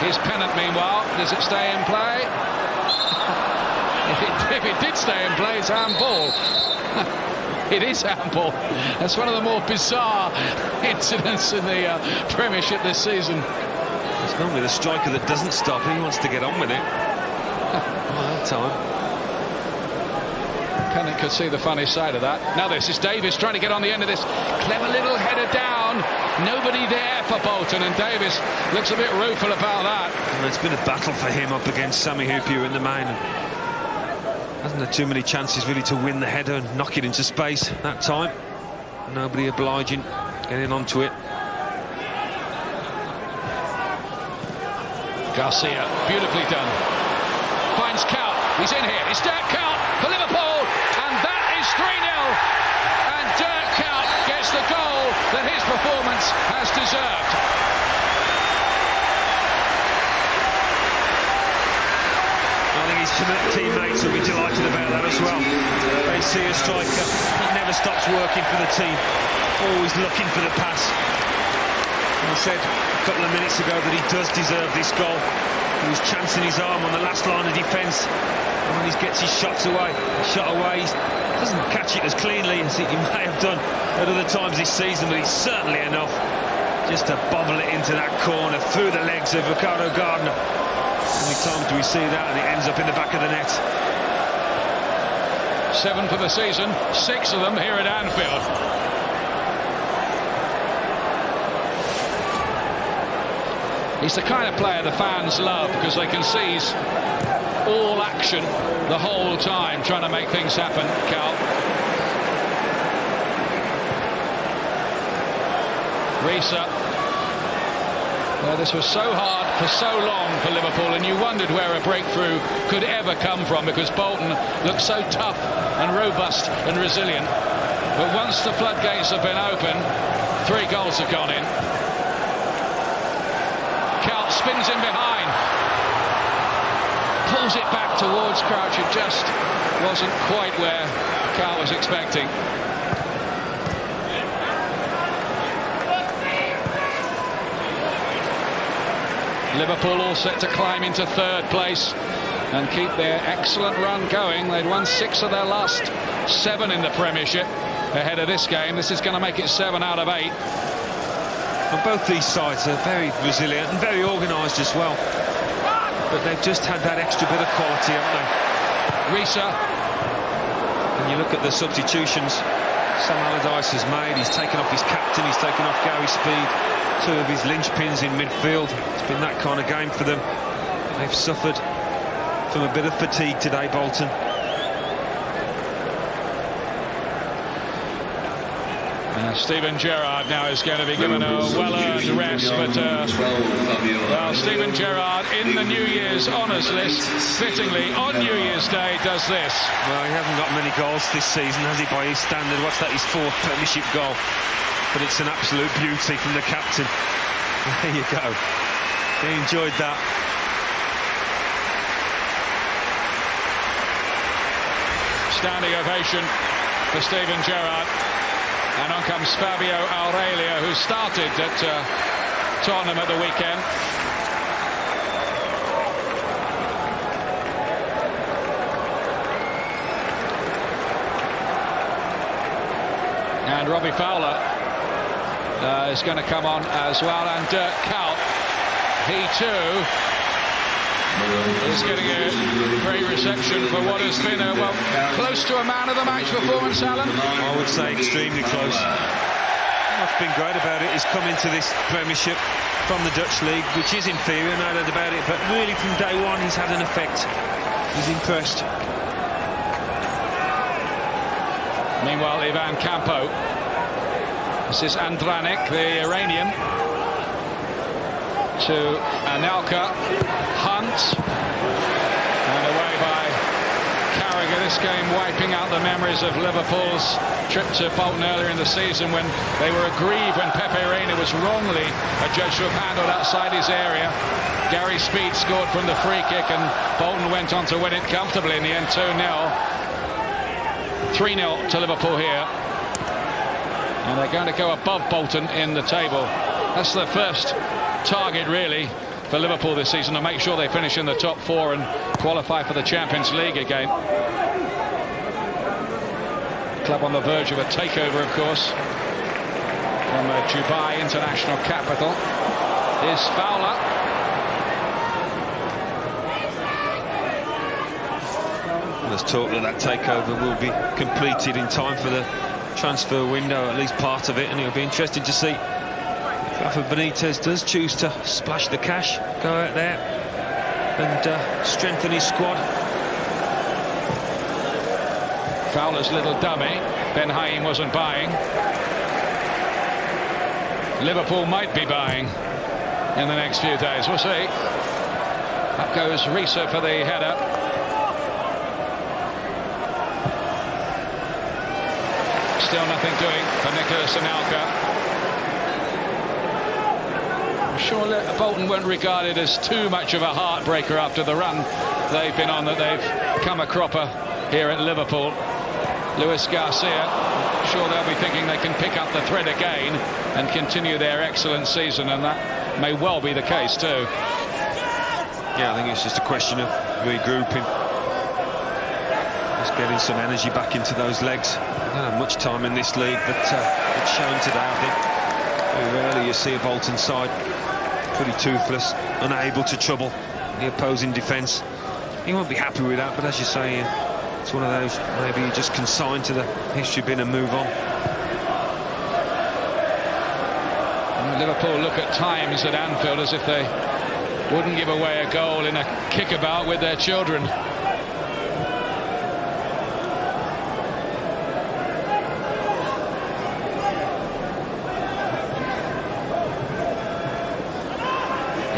Here's Pennant, meanwhile. Does it stay in play? If it did stay in play, it's handball. It is handball. That's one of the more bizarre incidents in the Premiership this season. It's normally the striker that doesn't stop. He wants to get on with it. Well, time. Pennant could see the funny side of that. Now this is Davis trying to get on the end of this. Clever little header down. Nobody there for Bolton, and Davis looks a bit rueful about that. And it's been a battle for him up against Sami Hyypiä in the main. Hasn't had too many chances really to win the header and knock it into space that time. Nobody obliging, getting onto it. García, beautifully done. Finds Kuyt. He's in here. It's Dirk Kuyt for Liverpool, and that is 3-0. And Dirk Kuyt gets the goal that his performance has deserved. I think his teammates will be delighted about that as well. They see a striker, he never stops working for the team, always looking for the pass. And I said a couple of minutes ago that he does deserve this goal. He was chancing his arm on the last line of defence, and when he gets his shot away, he doesn't catch it as cleanly as he may have done at other times this season, but it's certainly enough just to bobble it into that corner through the legs of Ricardo Gardner. How many times do we see that, and it ends up in the back of the net? 7 for the season, 6 of them here at Anfield. He's the kind of player the fans love because they can seize all action the whole time, trying to make things happen. Cal. Riise. This was so hard for so long for Liverpool, and you wondered where a breakthrough could ever come from because Bolton looked so tough and robust and resilient. But once the floodgates have been open, 3 goals have gone in. Kuyt spins in behind, pulls it back towards Crouch. It just wasn't quite where Kuyt was expecting. Liverpool all set to climb into 3rd place and keep their excellent run going. They'd won 6 of their last 7 in the Premiership ahead of this game. This is going to make it 7 out of 8. And both these sides are very resilient and very organised as well. But they've just had that extra bit of quality, haven't they? Riise. And you look at the substitutions Sam Allardyce has made. He's taken off his captain, he's taken off Gary Speed, 2 of his linchpins in midfield. It's been that kind of game for them. They've suffered from a bit of fatigue today, Bolton. Steven Gerrard now is going to be given a well-earned rest, but well, Steven Gerrard in the New Year's honours list, fittingly on New Year's Day, does this. Well, he hasn't got many goals this season, has he, by his standard? What's that, his 4th Premiership goal? But it's an absolute beauty from the captain. There you go. He enjoyed that. Standing ovation for Steven Gerrard. And on comes Fabio Aurelio, who started at Tottenham at the weekend. And Robbie Fowler is going to come on as well, and Dirk Kuyt, he too is getting a great reception for what has been a, well, close to a man of the match performance, Alan. I would say extremely close. What's been great about it is coming to this Premiership from the Dutch League, which is inferior, no doubt about it, but really from day one he's had an effect. He's impressed. Meanwhile, Ivan Campo. This is Andranik, the Iranian. To Anelka, Hunt, and away by Carragher. This game wiping out the memories of Liverpool's trip to Bolton earlier in the season, when they were aggrieved when Pepe Reina was wrongly adjudged to have handled outside his area. Gary Speed scored from the free kick, and Bolton went on to win it comfortably in the end, 2-0. 3-0 to Liverpool here, and they're going to go above Bolton in the table. That's the first target really for Liverpool this season, to make sure they finish in the top 4 and qualify for the Champions League again. Club on the verge of a takeover, of course, from Dubai international capital. Is Fowler. There's talk that takeover will be completed in time for the transfer window, at least part of it, and it'll be interesting to see Rafa Benitez does choose to splash the cash, go out there and strengthen his squad. Fowler's little dummy. Ben Haim wasn't buying. Liverpool might be buying in the next few days. We'll see. Up goes Riise for the header. Still nothing doing for Nicolas Anelka. I'm sure Bolton weren't regarded as too much of a heartbreaker after the run they've been on, that they've come a cropper here at Liverpool. Luis García, I'm sure they'll be thinking they can pick up the thread again and continue their excellent season, and that may well be the case too. Yeah, I think it's just a question of regrouping. Just getting some energy back into those legs. They don't have much time in this league, but it's shown today, I think. Very rarely you see a Bolton side pretty toothless, unable to trouble the opposing defence. He won't be happy with that, but as you say, it's one of those, maybe you just consign to the history bin and move on. And Liverpool look at times at Anfield as if they wouldn't give away a goal in a kickabout with their children.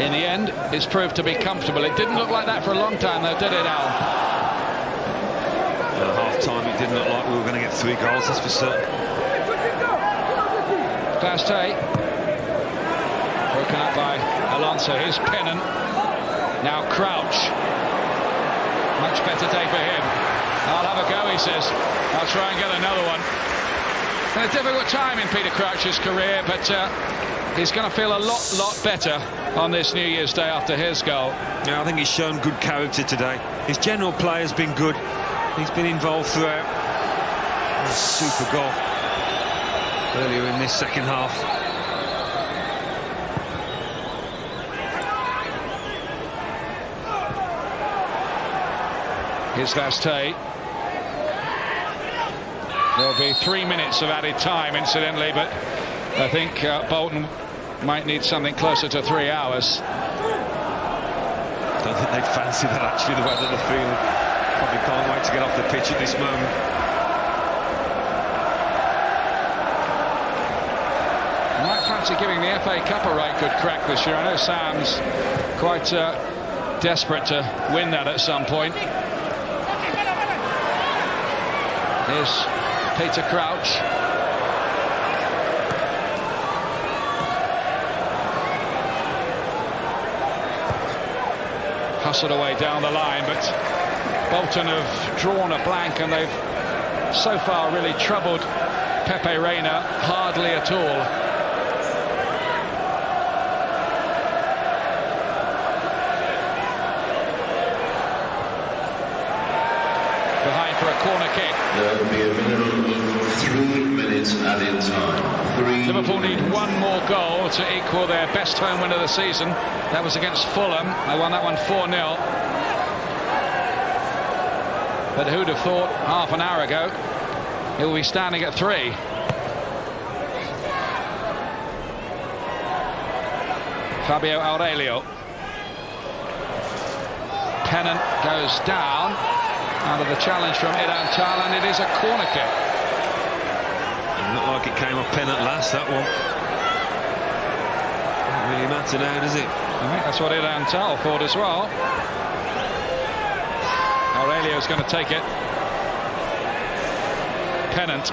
In the end, it's proved to be comfortable. It didn't look like that for a long time, though, did it, Al? At half-time, it didn't look like we were going to get 3 goals, that's for certain. Fast eight. Broken up by Alonso. Here's Pennant. Now Crouch. Much better day for him. I'll have a go, he says. I'll try and get another one. And a difficult time in Peter Crouch's career, but he's going to feel a lot better on this New Year's Day after his goal. Yeah, I think he's shown good character today. His general play has been good. He's been involved throughout. A super goal earlier in this second half. Here's Vastey. There'll be 3 minutes of added time, incidentally, but I think Bolton might need something closer to 3 hours. Don't think they'd fancy that, actually, the way that they're feeling. Probably can't wait to get off the pitch at this moment. I might fancy giving the FA Cup a right good crack this year. I know Sam's quite desperate to win that at some point. Here's Peter Crouch. Hustled away down the line, but Bolton have drawn a blank, and they've so far really troubled Pepe Reina hardly at all. Behind for a corner kick. There will be a minimum of 3 minutes added time. Liverpool need one more goal to equal their best home win of the season. That was against Fulham. They won that one 4-0. But who'd have thought half an hour ago he will be standing at 3. Fabio Aurelio. Pennant goes down under the challenge from Idan Tal, and it is a corner kick. It looked like it came off Pennant last, that one. Doesn't really matter now, does it? I think that's what Idan Tal thought as well. Aurelio's going to take it. Pennant.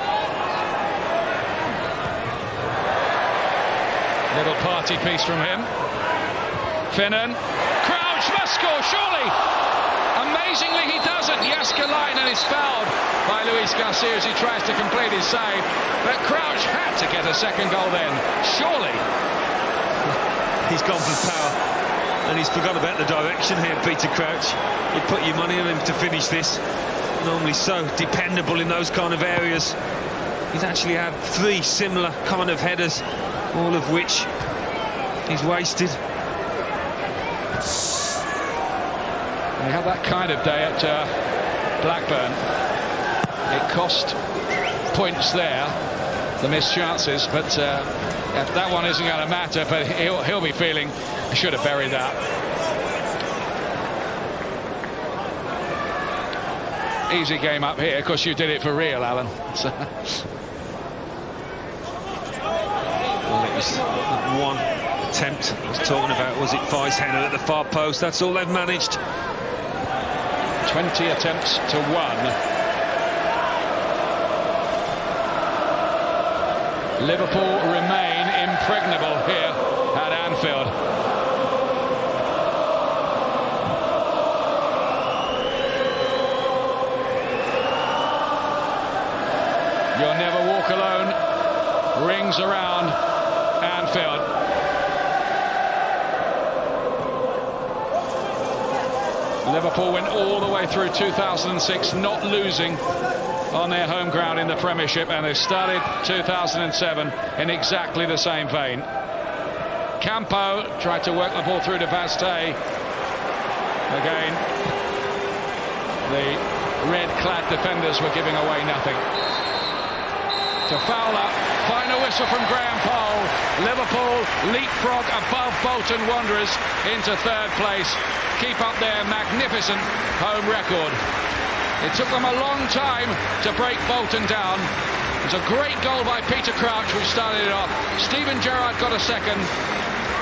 Little party piece from him. Finnan. Crouch must score, surely! Amazingly, he doesn't. Jääskeläinen is fouled by Luis García as he tries to complete his save. But Crouch had to get a second goal then, surely. He's gone for power, and he's forgot about the direction here, Peter Crouch. You put your money on him to finish this. Normally so dependable in those kind of areas. He's actually had 3 similar kind of headers, all of which he's wasted. He had that kind of day at Blackburn. It cost points there, the missed chances, but that one isn't going to matter. But he'll be feeling he should have buried that. Easy game up here. Of course, you did it for real, Alan. So. Well, it was that one attempt I was talking about. Was it Vice Henner at the far post? That's all they've managed. 20 attempts to 1. Liverpool remain impregnable here at Anfield. You'll never walk alone rings around Anfield. Liverpool went all the way through 2006, not losing on their home ground in the Premiership, and they've started 2007 in exactly the same vein. Campo tried to work the ball through to Vastey. Again, the red-clad defenders were giving away nothing. To Fowler, final whistle from Graham Poll. Liverpool leapfrog above Bolton Wanderers into third place. Keep up their magnificent home record. It took them a long time to break Bolton down. It was a great goal by Peter Crouch, which started it off. Steven Gerrard got a second,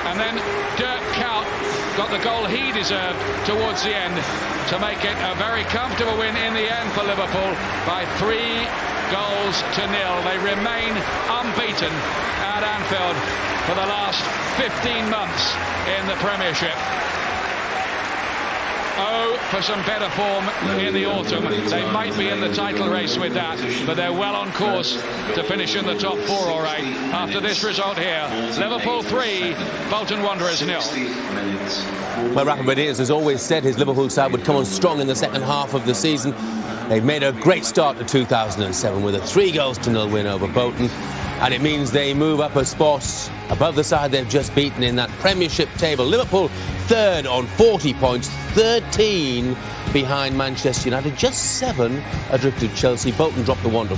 and then Dirk Kuyt got the goal he deserved towards the end to make it a very comfortable win in the end for Liverpool by 3-0. They remain unbeaten at Anfield for the last 15 months in the Premiership. Oh, for some better form in the autumn. They might be in the title race with that, but they're well on course to finish in the top 4 or 8 after this result here. Liverpool 3, Bolton Wanderers 0. Well, Rafa Benitez has always said his Liverpool side would come on strong in the second half of the season. They've made a great start to 2007 with a 3-0 win over Bolton, and it means they move up a spot above the side they've just beaten in that Premiership table. Liverpool third on 40 points, 13 behind Manchester United, just 7 adrift to Chelsea. Bolton dropped the Wanderers.